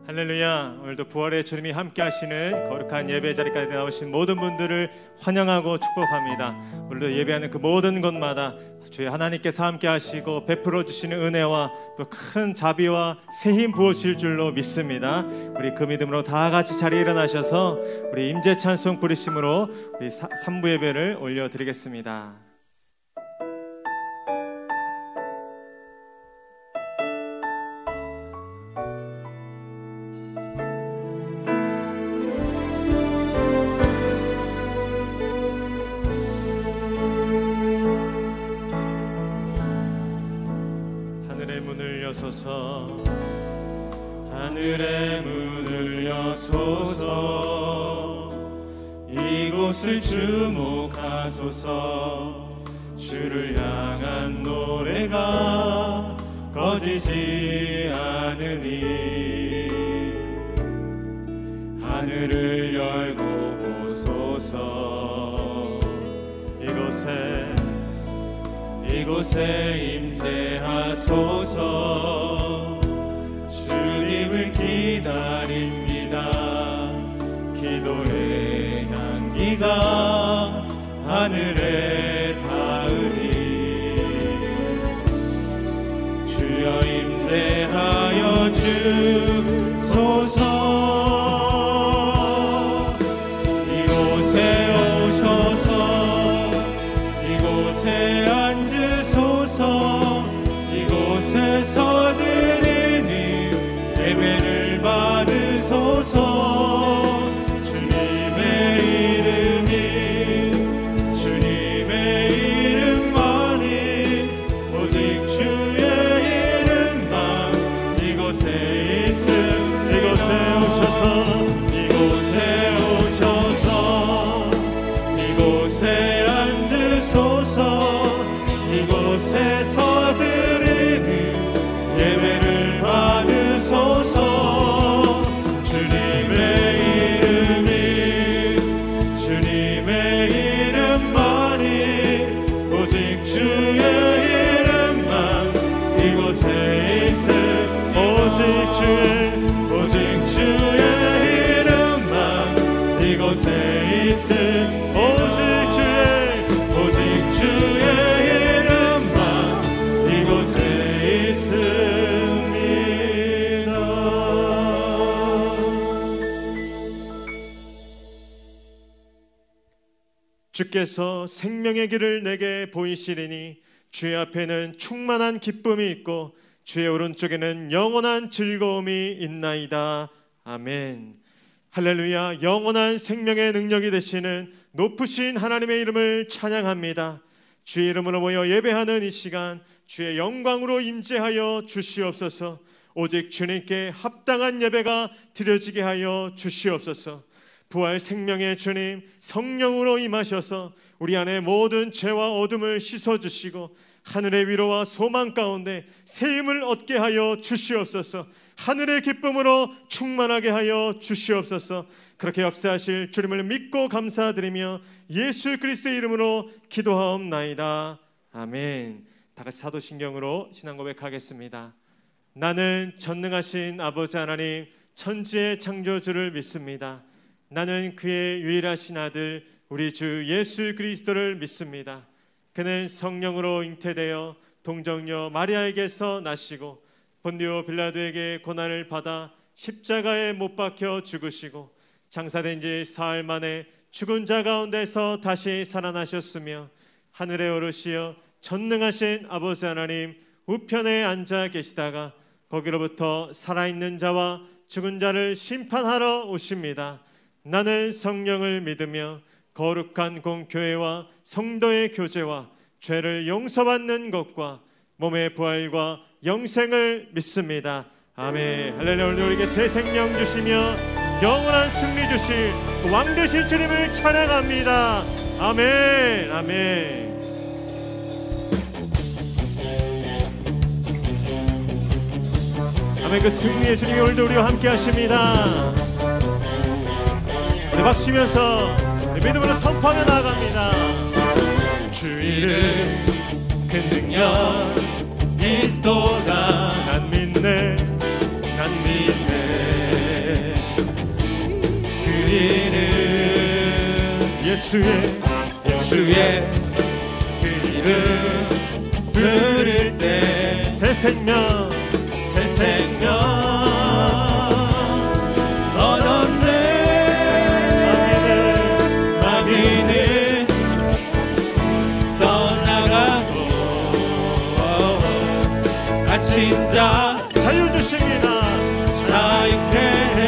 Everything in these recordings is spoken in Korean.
할렐루야. 오늘도 부활의 주님이 함께 하시는 거룩한 예배 자리까지 나오신 모든 분들을 환영하고 축복합니다. 오늘도 예배하는 그 모든 곳마다 주의 하나님께서 함께 하시고 베풀어 주시는 은혜와 또 큰 자비와 새 힘 부으실 줄로 믿습니다. 우리 그 믿음으로 다 같이 자리에 일어나셔서 우리 임재 찬송 부르심으로 우리 3부 예배를 올려드리겠습니다. 하늘의 문을 여소서 이곳을 주목하소서 주를 향한 노래가 꺼지지 않으니 하늘을 열고 보소서 이곳에 임재하소서 주님을 기다립니다. 기도의 향기가 하늘에 닿으니 주여 임재하여 주소서 이곳에 오셔서 이곳에 앉으소서 이곳에서 예배를 받으소서 주님의 이름만이 오직 주의 이름만 이곳에 오셔서 이곳에 앉으소서 이곳에서 드리는 예배를 받으소서 주님의 이름만이 오직 주의 이름만 이곳에 있음 오직 주의 이름만 이곳에 있음 오직 주의 이름만 이곳에 있습니다. 주께서 생명의 길을 내게 보이시리니 주의 앞에는 충만한 기쁨이 있고 주의 오른쪽에는 영원한 즐거움이 있나이다. 아멘. 할렐루야. 영원한 생명의 능력이 되시는 높으신 하나님의 이름을 찬양합니다. 주의 이름으로 모여 예배하는 이 시간 주의 영광으로 임재하여 주시옵소서. 오직 주님께 합당한 예배가 드려지게 하여 주시옵소서. 부활 생명의 주님 성령으로 임하셔서 우리 안에 모든 죄와 어둠을 씻어주시고 하늘의 위로와 소망 가운데 새 힘을 얻게 하여 주시옵소서. 하늘의 기쁨으로 충만하게 하여 주시옵소서. 그렇게 역사하실 주님을 믿고 감사드리며 예수 그리스도의 이름으로 기도하옵나이다. 아멘. 다같이 사도신경으로 신앙 고백하겠습니다. 나는 전능하신 아버지 하나님 천지의 창조주를 믿습니다. 나는 그의 유일하신 아들 우리 주 예수 그리스도를 믿습니다. 그는 성령으로 잉태되어 동정녀 마리아에게서 나시고 본디오 빌라도에게 고난을 받아 십자가에 못 박혀 죽으시고 장사된 지 사흘 만에 죽은 자 가운데서 다시 살아나셨으며 하늘에 오르시어 전능하신 아버지 하나님 우편에 앉아 계시다가 거기로부터 살아있는 자와 죽은 자를 심판하러 오십니다. 나는 성령을 믿으며 거룩한 공교회와 성도의 교제와 죄를 용서받는 것과 몸의 부활과 영생을 믿습니다. 아멘. 할렐루야. 오늘 우리에게 새 생명 주시며 영원한 승리 주실 그 왕 되신 주님을 찬양합니다. 아멘. 아멘. 아멘. 그 승리의 주님이 오늘도 우리와 함께 하십니다. 우리 박수면서 믿음으로 선포하며 나아갑니다. 주 이름 그 능력 있도다. 난 믿네. 난 믿네. 예수의 그 이름 부를 때 새 생명 얻었네. 마귀는 떠나가고 갇힌 자 자유 주십니다. 자유케 해.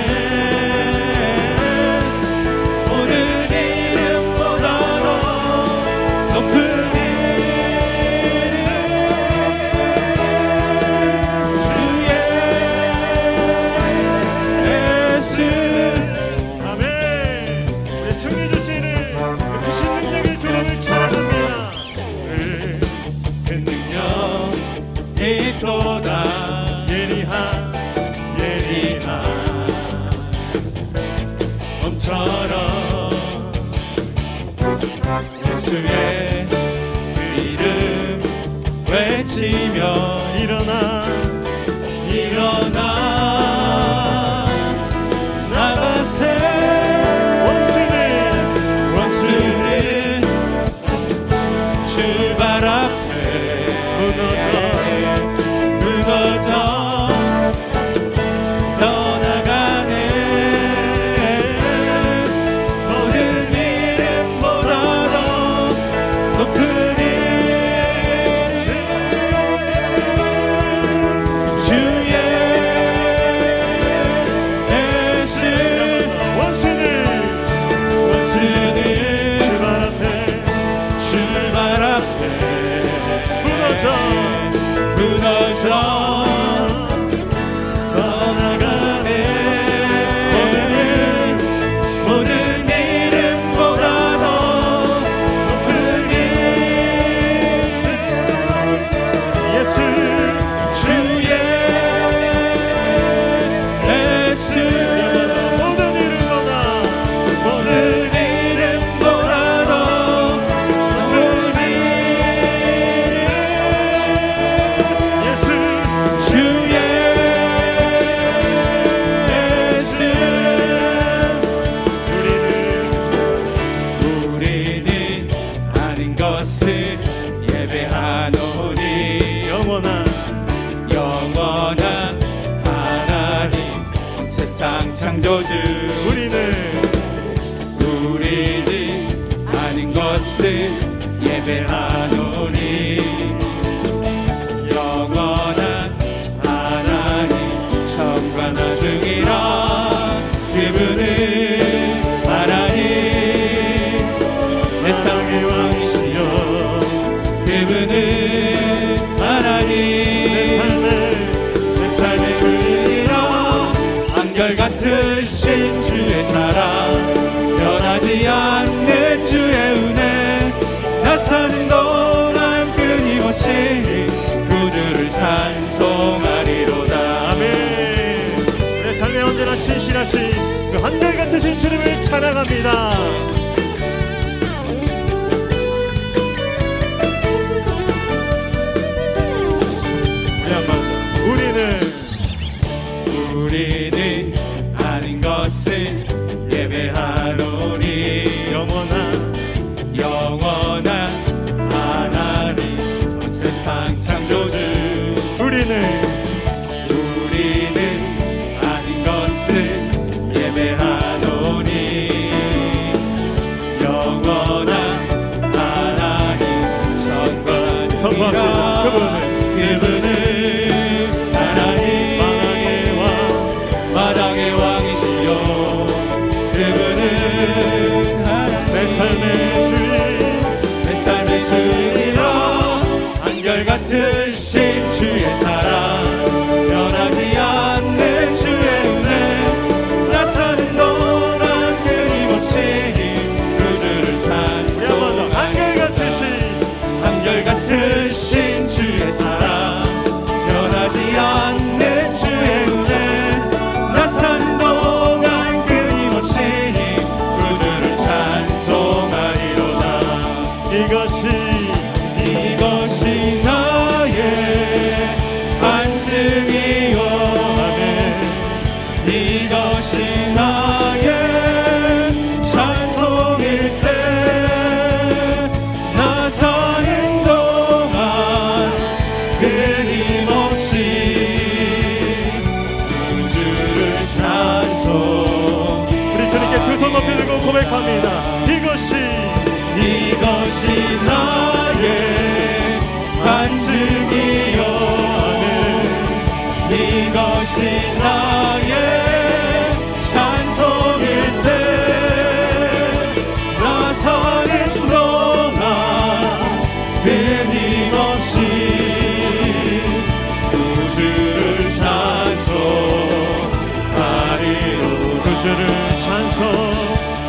모든 이름보다도 높은 이름 주의 예수. 아멘. 우리 승리 주시는 그 크신 능력의 주님을 찬양합니다. 그 능력이 또다 예리한 처럼 예수의 그 이름 외치며 일어나 나가세. 원수는 주 발 앞에 무너져 떠나가네. 모든 이름보다도 높은 이름 주의 예수. 원수는 주 발 앞에 무너져 떠나가네. 모든 이름보다도 높은 이름 예수 주의 예수. 모든 이름보다도 높은 이름 예수 주의 예수. 우리는 아닌 것을 예배하노니 영원한 하나님 세상 창조주. 우리는 아닌 것을 예배하노니 영원한 하나님 처음과 나중이라. 그분은 하나님 내 삶의 왕이시여. 그분은 하나님 내 삶의 주이라. 한결같으신 주의 사랑 변하지 않는 주의 은혜. 나 사는 동안 끊임없이 구주를 찬송하리로다. 아멘. 내 삶에 언제나 신실하신 그 한결같으신 주님을 찬양합니다. 우리 한번 우리는 아닌 것을 예배하노니 영원한 하나님 온 세상 창조주. 우리는 아닌 것을 예배하노니 영원한 하나님 천과 선포합시다. 그분은 하나님 마당의 왕이시여. 그분은 하나님 내 삶의 주이라. 한결같으신 주의 사랑 변하지 않는 주의 은혜. 나 사는 동안 끊임없이 구주를 찬송하리. 한결같으신 주의 사랑 변하지 않는 주의 은혜. 나 사는 동안 끊임없이 구주를 찬송하리로다. 이것이 나의 반증이요. 이것이 나의 찬송일세. 이것이 나의 찬송일세. 나 사는 동안 끊임없이 구주를 찬송하리로. 구주를 찬송,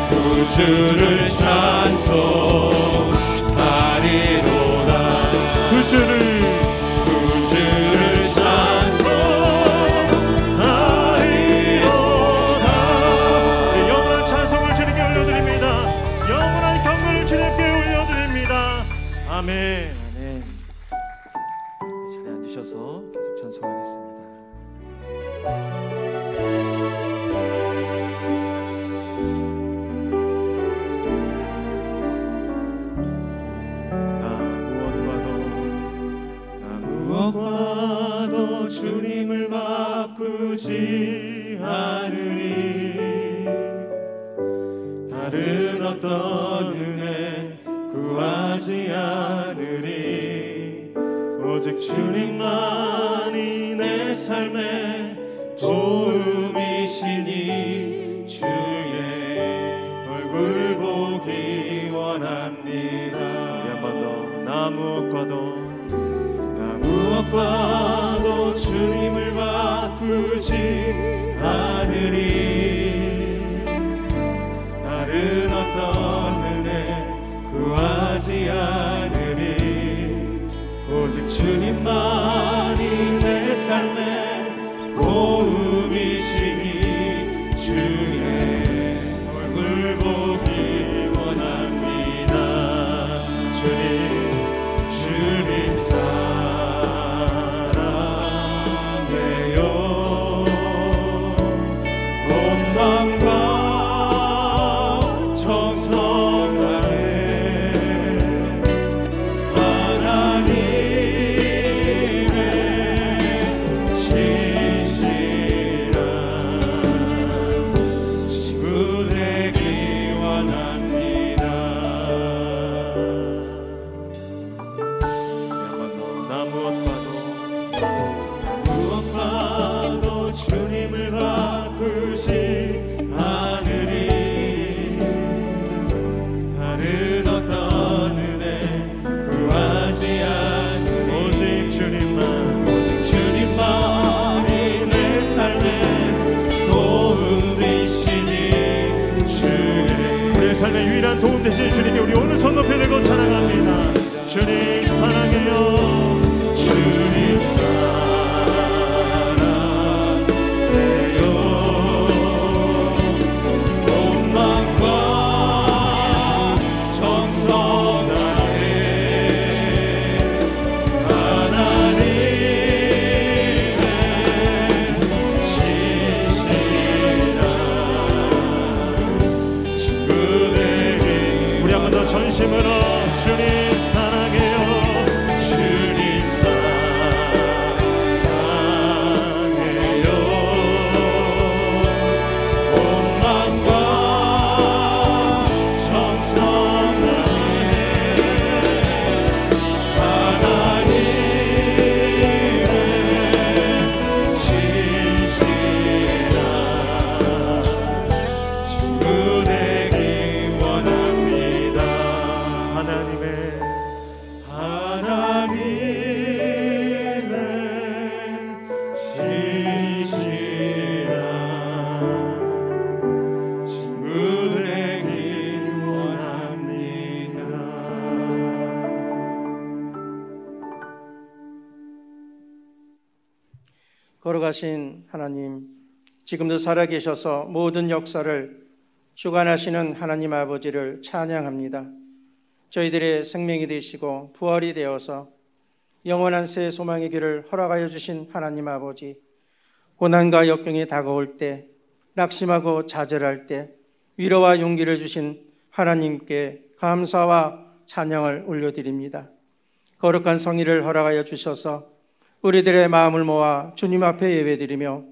구주를 찬송하리로다. 구주를 찬송하리로다. 우리 영원한 찬송을 주님께 올려드립니다. 영원한 경배를 주님께 올려드립니다. 아멘. 아멘. 자리에 앉으셔서 계속 찬송하겠습니다. 무엇과도 주님을 바꾸지 않으리. 다른 어떤 은혜 구하지 않으리. 오직 주님만이 내 삶의 도움이시니 주의 얼굴 보기 원합니다. 한 번 더. 나 무엇과도 주님을 바꾸지 않으리. 다른 어떤 은혜 구하지 않으리. 오직 주님만이 내 삶의 도움이시니 주의 얼굴 보기 원합니다. 주님 삶의 유일한 도움 되실 주님께 우리 오늘 손 높이 들고 찬양합니다. 주님 사랑해요. 주님 사랑해요. 온 마음과 정성 다해 하나님의 신실한 친구들이. 우리 한 번 더 전심으로 주님 사랑해요. 주님 사랑해요. 온 마음과 정성 다해 하나님의 신실한 친구 되기 원합니다. 하나님의 신실한 친구 되기 원합니다. 걸어가신 하나님, 지금도 살아계셔서 모든 역사를 주관하시는 하나님 아버지를 찬양합니다. 저희들의 생명이 되시고 부활이 되어서 영원한 새 소망의 길을 허락하여 주신 하나님 아버지, 고난과 역경이 다가올 때, 낙심하고 좌절할 때 위로와 용기를 주신 하나님께 감사와 찬양을 올려드립니다. 거룩한 성의를 허락하여 주셔서 우리들의 마음을 모아 주님 앞에 예배드리며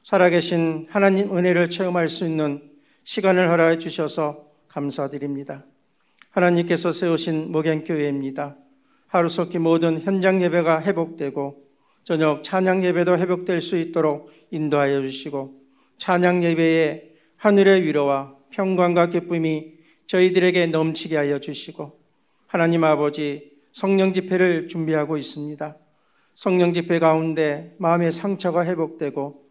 살아계신 하나님 은혜를 체험할 수 있는 시간을 허락해 주셔서 감사드립니다. 하나님께서 세우신 목양교회입니다. 하루속히 모든 현장 예배가 회복되고 저녁 찬양 예배도 회복될 수 있도록 인도하여 주시고 찬양 예배에 하늘의 위로와 평강과 기쁨이 저희들에게 넘치게 하여 주시고 하나님 아버지 성령 집회를 준비하고 있습니다. 성령 집회 가운데 마음의 상처가 회복되고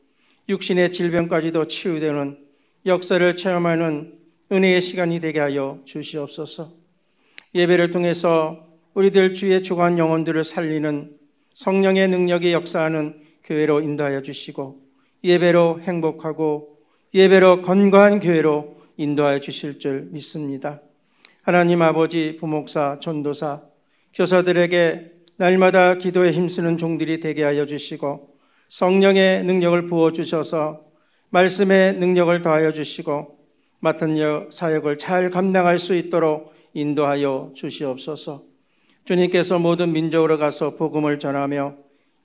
육신의 질병까지도 치유되는 역사를 체험하는 은혜의 시간이 되게 하여 주시옵소서. 예배를 통해서 우리들 주의 주관 영혼들을 살리는 성령의 능력이 역사하는 교회로 인도하여 주시고 예배로 행복하고 예배로 건강한 교회로 인도하여 주실 줄 믿습니다. 하나님 아버지 부목사, 전도사, 교사들에게 날마다 기도에 힘쓰는 종들이 되게 하여 주시고 성령의 능력을 부어주셔서 말씀의 능력을 더하여 주시고 맡은 사역을 잘 감당할 수 있도록 인도하여 주시옵소서. 주님께서 모든 민족으로 가서 복음을 전하며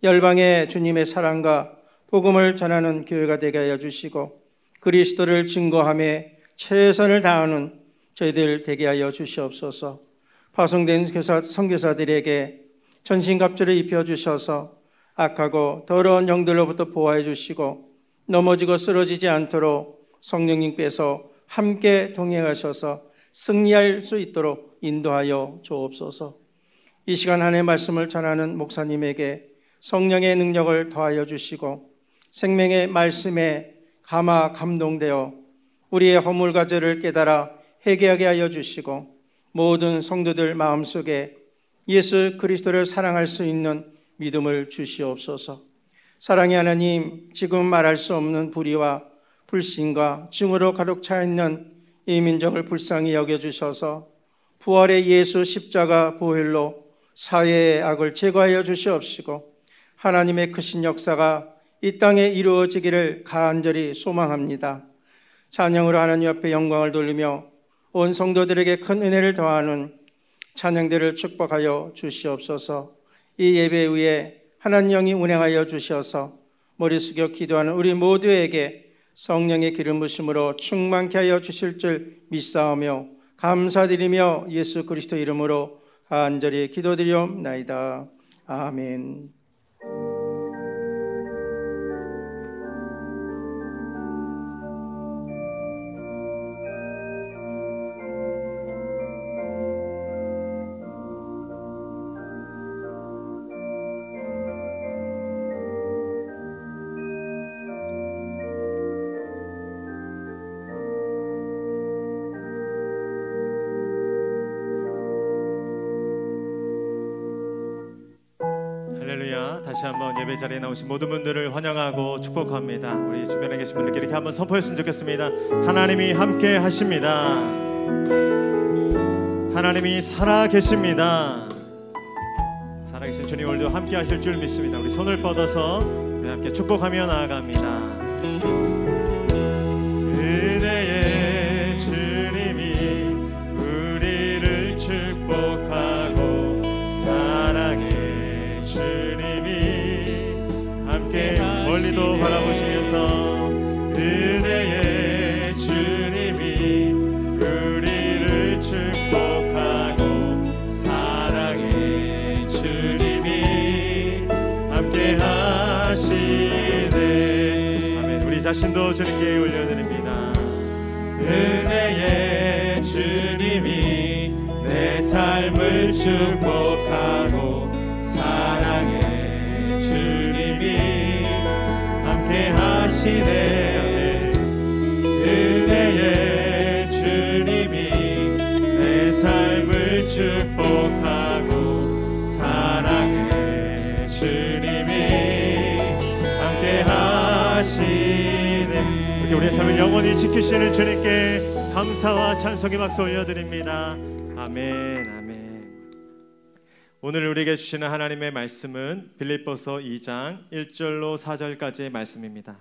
열방에 주님의 사랑과 복음을 전하는 교회가 되게 하여 주시고 그리스도를 증거하며 최선을 다하는 저희들 되게 하여 주시옵소서. 파송된 선교사들에게 전신갑주를 입혀주셔서 악하고 더러운 영들로부터 보호해 주시고 넘어지고 쓰러지지 않도록 성령님께서 함께 동행하셔서 승리할 수 있도록 인도하여 주옵소서. 이 시간 하나님의 말씀을 전하는 목사님에게 성령의 능력을 더하여 주시고 생명의 말씀에 감동되어 우리의 허물과 죄를 깨달아 회개하게 하여 주시고 모든 성도들 마음속에 예수 그리스도를 사랑할 수 있는 믿음을 주시옵소서. 사랑의 하나님, 지금 말할 수 없는 불의와 불신과 증오로 가득 차 있는 이 민족을 불쌍히 여겨주셔서 부활의 예수 십자가 보혈로 사회의 악을 제거하여 주시옵시고 하나님의 크신 역사가 이 땅에 이루어지기를 간절히 소망합니다. 찬양으로 하나님 앞에 영광을 돌리며 온 성도들에게 큰 은혜를 더하는 찬양들을 축복하여 주시옵소서. 이 예배 위에 하나님 영이 운행하여 주셔서 머리 숙여 기도하는 우리 모두에게 성령의 기름 부심으로 충만케 하여 주실 줄 믿사오며 감사드리며 예수 그리스도 이름으로 간절히 기도드리옵나이다. 아멘. 할렐루야. 다시 한번 예배 자리에 나오신 모든 분들을 환영하고 축복합니다. 우리 주변에 계신 분들께 이렇게 한번 선포했으면 좋겠습니다. 하나님이 함께 하십니다. 하나님이 살아 계십니다. 살아계신 주님 오늘도 함께 하실 줄 믿습니다. 우리 손을 뻗어서 함께 축복하며 나아갑니다. 은혜의 주님이 우리를 축복하고 사랑의 주님이 함께 멀리도 바라보시면서 은혜의 주님이 우리를 축복하고 사랑의 주님이 함께 하시네. 아멘. 우리 자신도 주님께 올려드립니다. 은혜의 주님이 내 삶을 축복하고 사랑의 주님이 함께 하시네. 은혜의 주님이 내 삶을 축복하고 사랑의 주님이 함께 하시네. 이렇게 우리의 삶을 영원히 지키시는 주님께 감사와 찬송의 박수 올려드립니다. 아멘, 아멘. 오늘 우리에게 주시는 하나님의 말씀은 빌립보서 2장 1절로 4절까지의 말씀입니다.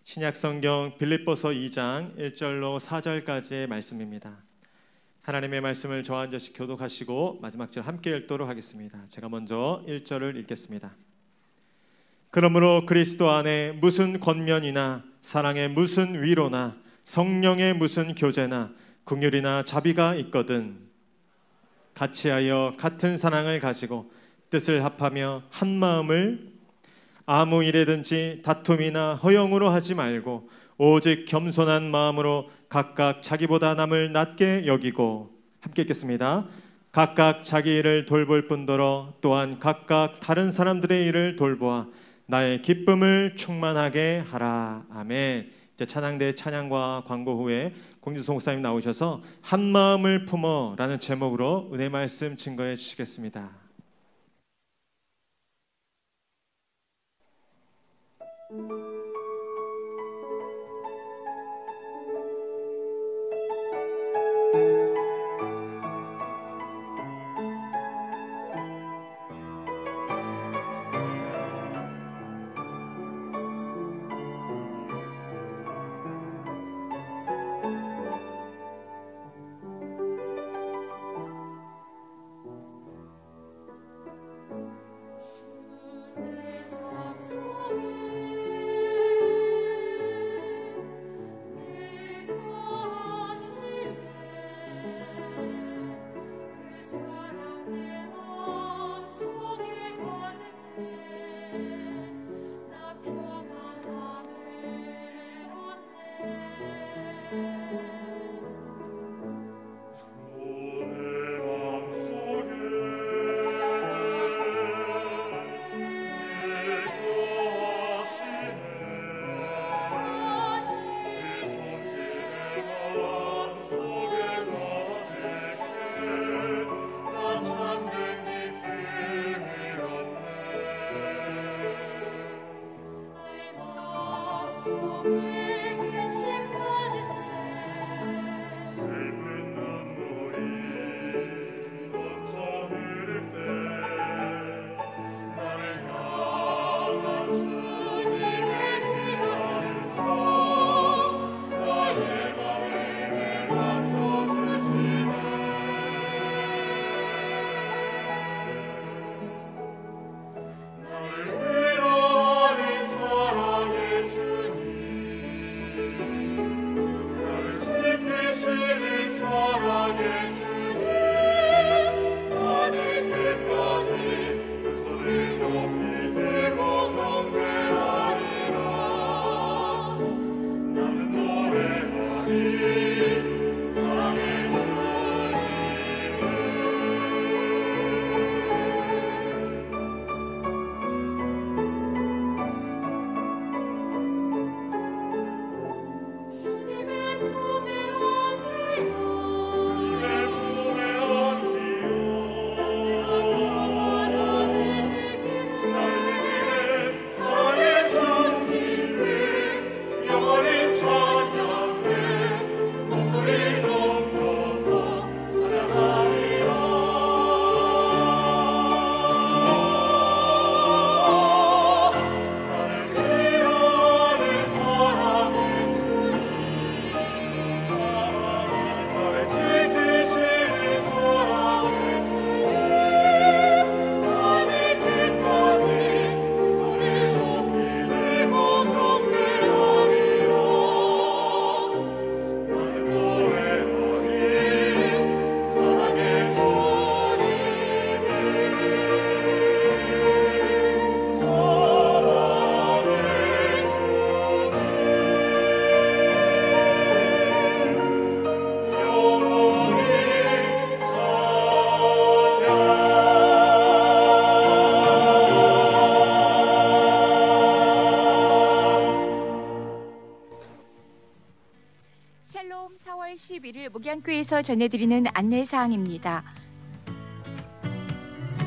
신약성경 빌립보서 2장 1절로 4절까지의 말씀입니다. 하나님의 말씀을 저와 한 절씩 교독하시고 마지막 절 함께 읽도록 하겠습니다. 제가 먼저 1절을 읽겠습니다. 그러므로 그리스도 안에 무슨 권면이나 사랑의 무슨 위로나 성령의 무슨 교제나 긍휼이나 자비가 있거든 같이하여 같은 사랑을 가지고 뜻을 합하며 한 마음을 아무 일에든지 다툼이나 허영으로 하지 말고 오직 겸손한 마음으로 각각 자기보다 남을 낮게 여기고, 함께 읽겠습니다. 각각 자기 일을 돌볼 뿐더러 또한 각각 다른 사람들의 일을 돌보아 나의 기쁨을 충만하게 하라. 아멘. 이제 찬양대 찬양과 광고 후에 공지성 목사님 나오셔서 한 마음을 품어라는 제목으로 은혜 말씀 증거해 주시겠습니다. 샬롬 4월 11일 목양교회에서 전해드리는 안내사항입니다.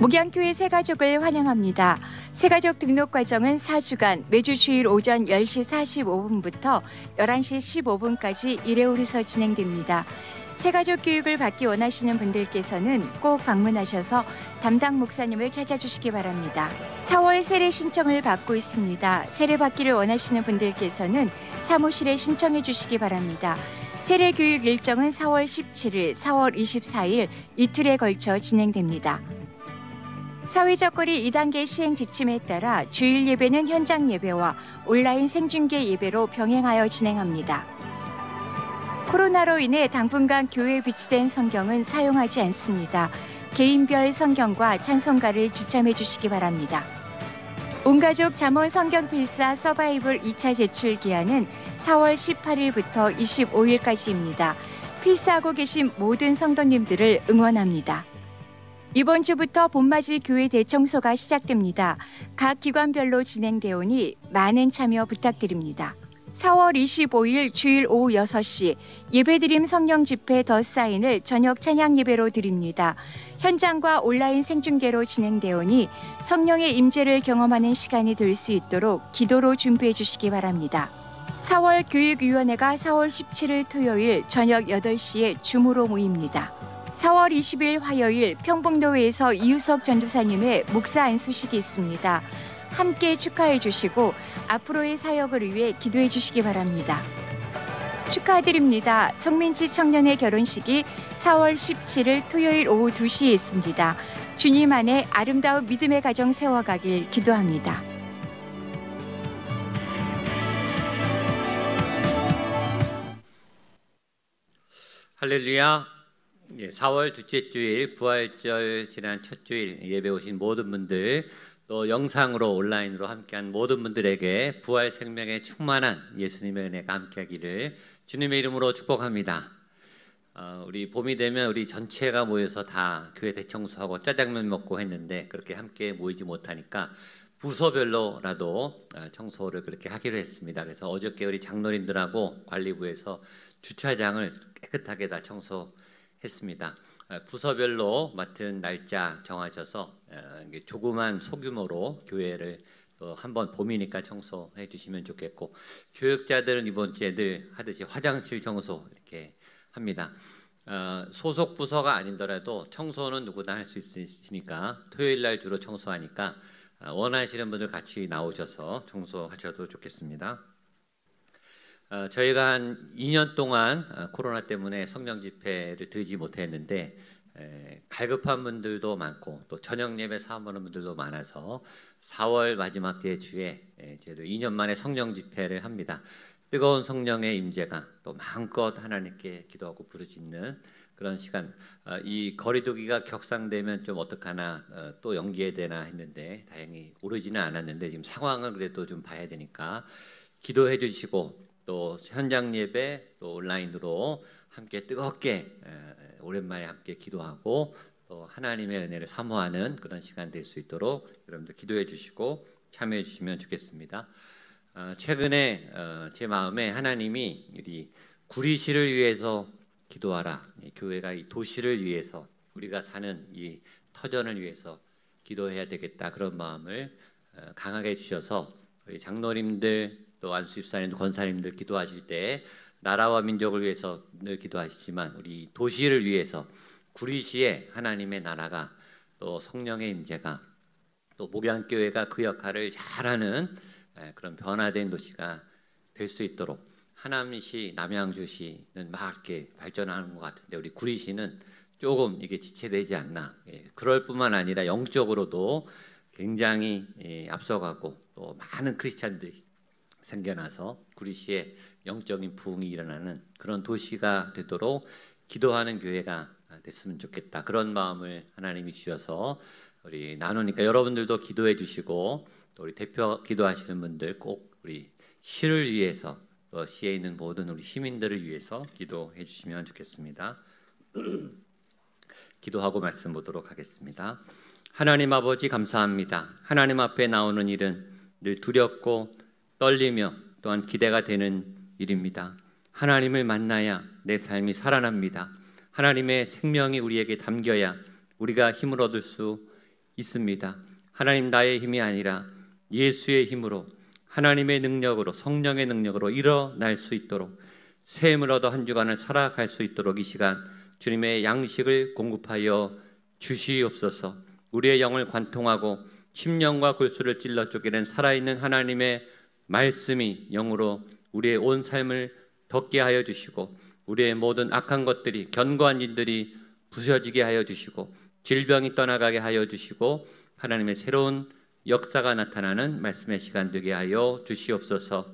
목양교회 새가족을 환영합니다. 새가족 등록 과정은 4주간 매주 주일 오전 10시 45분부터 11시 15분까지 일회홀에서 진행됩니다. 새가족 교육을 받기 원하시는 분들께서는 꼭 방문하셔서 담당 목사님을 찾아주시기 바랍니다. 4월 세례 신청을 받고 있습니다. 세례 받기를 원하시는 분들께서는 사무실에 신청해 주시기 바랍니다. 세례 교육 일정은 4월 17일, 4월 24일 이틀에 걸쳐 진행됩니다. 사회적 거리 2단계 시행 지침에 따라 주일 예배는 현장 예배와 온라인 생중계 예배로 병행하여 진행합니다. 코로나로 인해 당분간 교회에 비치된 성경은 사용하지 않습니다. 개인별 성경과 찬송가를 지참해 주시기 바랍니다. 온가족 잠언 성경 필사 서바이벌 2차 제출 기한은 4월 18일부터 25일까지입니다. 필사하고 계신 모든 성도님들을 응원합니다. 이번 주부터 봄맞이 교회 대청소가 시작됩니다. 각 기관별로 진행되오니 많은 참여 부탁드립니다. 4월 25일 주일 오후 6시 예배드림 성령 집회 더 사인을 저녁 찬양 예배로 드립니다. 현장과 온라인 생중계로 진행되오니 성령의 임재를 경험하는 시간이 될 수 있도록 기도로 준비해 주시기 바랍니다. 4월 교육위원회가 4월 17일 토요일 저녁 8시에 줌으로 모입니다. 4월 20일 화요일 평북노회에서 이유석 전도사님의 목사 안수식이 있습니다. 함께 축하해 주시고 앞으로의 사역을 위해 기도해 주시기 바랍니다. 축하드립니다. 송민지 청년의 결혼식이 4월 17일 토요일 오후 2시에 있습니다. 주님 안에 아름다운 믿음의 가정 세워가길 기도합니다. 할렐루야. 4월 둘째 주일 부활절 지난 첫 주일 예배 오신 모든 분들, 또 영상으로 온라인으로 함께한 모든 분들에게 부활 생명에 충만한 예수님의 은혜가 함께하기를 주님의 이름으로 축복합니다. 우리 봄이 되면 우리 전체가 모여서 다 교회 대청소하고 짜장면 먹고 했는데 그렇게 함께 모이지 못하니까 부서별로라도 청소를 그렇게 하기로 했습니다. 그래서 어저께 우리 장로님들하고 관리부에서 주차장을 깨끗하게 다 청소했습니다. 부서별로 맡은 날짜 정하셔서 조그만 소규모로 교회를 또 한번 봄이니까 청소해 주시면 좋겠고, 교육자들은 이번 주에 늘 하듯이 화장실 청소 이렇게 합니다. 소속 부서가 아니더라도 청소는 누구나 할 수 있으시니까 토요일 날 주로 청소하니까 원하시는 분들 같이 나오셔서 청소하셔도 좋겠습니다. 저희가 한 2년 동안 코로나 때문에 성령 집회를 드리지 못했는데 갈급한 분들도 많고 또 저녁 예배 사모하는 분들도 많아서 4월 마지막 주에 저희도 2년 만에 성령 집회를 합니다. 뜨거운 성령의 임재가 또 마음껏 하나님께 기도하고 부르짖는 그런 시간. 이 거리두기가 격상되면 좀 어떡하나 또 연기해야 되나 했는데 다행히 오르지는 않았는데 지금 상황을 그래도 좀 봐야 되니까 기도해 주시고, 또 현장 예배 또 온라인으로 함께 뜨겁게 오랜만에 함께 기도하고 또 하나님의 은혜를 사모하는 그런 시간 될 수 있도록 여러분들 기도해 주시고 참여해 주시면 좋겠습니다. 최근에 제 마음에 하나님이 우리 구리시를 위해서 기도하라, 교회가 이 도시를 위해서, 우리가 사는 이 터전을 위해서 기도해야 되겠다, 그런 마음을 강하게 주셔서 우리 장로님들 또 안수집사님, 권사님들 기도하실 때 나라와 민족을 위해서 늘 기도하시지만 우리 도시를 위해서 구리시에 하나님의 나라가 또 성령의 임재가 또 목양교회가 그 역할을 잘하는 그런 변화된 도시가 될 수 있도록, 하남시, 남양주시는 막 이렇게 발전하는 것 같은데 우리 구리시는 조금 이게 지체되지 않나. 그럴 뿐만 아니라 영적으로도 굉장히 앞서가고 또 많은 크리스찬들이 생겨나서 구리시에 영적인 부흥이 일어나는 그런 도시가 되도록 기도하는 교회가 됐으면 좋겠다, 그런 마음을 하나님이 주셔서 우리 나누니까 여러분들도 기도해 주시고, 또 우리 대표 기도하시는 분들 꼭 우리 시를 위해서, 또 시에 있는 모든 우리 시민들을 위해서 기도해 주시면 좋겠습니다. 기도하고 말씀 보도록 하겠습니다. 하나님 아버지, 감사합니다. 하나님 앞에 나오는 일은 늘 두렵고 떨리며 또한 기대가 되는 일입니다. 하나님을 만나야 내 삶이 살아납니다. 하나님의 생명이 우리에게 담겨야 우리가 힘을 얻을 수 있습니다. 하나님, 나의 힘이 아니라 예수의 힘으로, 하나님의 능력으로, 성령의 능력으로 일어날 수 있도록, 새 힘을 얻어 한 주간을 살아갈 수 있도록 이 시간 주님의 양식을 공급하여 주시옵소서. 우리의 영을 관통하고 심령과 골수를 찔러 쪼개는 살아있는 하나님의 말씀이 영으로 우리의 온 삶을 덮게 하여 주시고, 우리의 모든 악한 것들이, 견고한 일들이 부서지게 하여 주시고, 질병이 떠나가게 하여 주시고, 하나님의 새로운 역사가 나타나는 말씀의 시간 되게 하여 주시옵소서.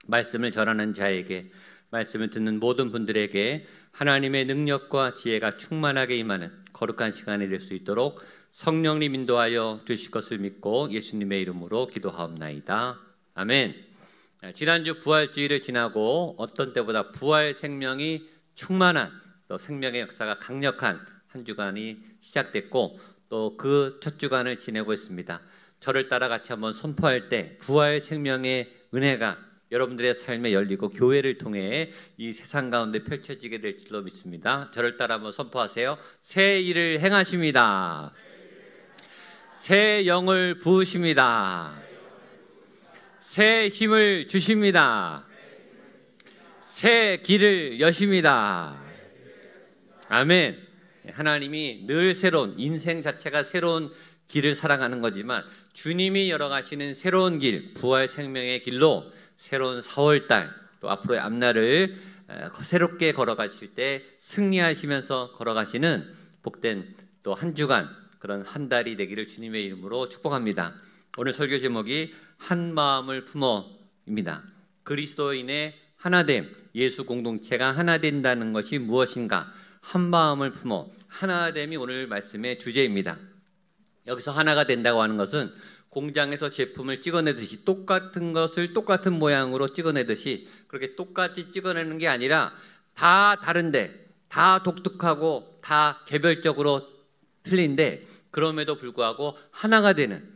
말씀을 전하는 자에게, 말씀을 듣는 모든 분들에게 하나님의 능력과 지혜가 충만하게 임하는 거룩한 시간이 될 수 있도록 성령님 인도하여 주실 것을 믿고 예수님의 이름으로 기도하옵나이다. 아멘. 지난주 부활주의를 지나고 어떤 때보다 부활 생명이 충만한 또 생명의 역사가 강력한 한 주간이 시작됐고 또 그 첫 주간을 지내고 있습니다. 저를 따라 같이 한번 선포할 때 부활 생명의 은혜가 여러분들의 삶에 열리고 교회를 통해 이 세상 가운데 펼쳐지게 될 줄로 믿습니다. 저를 따라 한번 선포하세요. 새 일을 행하십니다. 새 영을 부으십니다. 새 힘을 주십니다. 새 길을 여십니다. 아멘. 하나님이 늘 새로운 인생 자체가 새로운 길을 살아가는 거지만 주님이 열어가시는 새로운 길, 부활 생명의 길로 새로운 4월달 또 앞으로의 앞날을 새롭게 걸어가실 때 승리하시면서 걸어가시는 복된 또 한 주간 그런 한 달이 되기를 주님의 이름으로 축복합니다. 오늘 설교 제목이 한 마음을 품어입니다. 그리스도인의 하나됨, 예수 공동체가 하나 된다는 것이 무엇인가? 한 마음을 품어 하나됨이 오늘 말씀의 주제입니다. 여기서 하나가 된다고 하는 것은 공장에서 제품을 찍어내듯이 똑같은 것을 똑같은 모양으로 찍어내듯이 그렇게 똑같이 찍어내는 게 아니라 다 다른데 다 독특하고 다 개별적으로 틀린데 그럼에도 불구하고 하나가 되는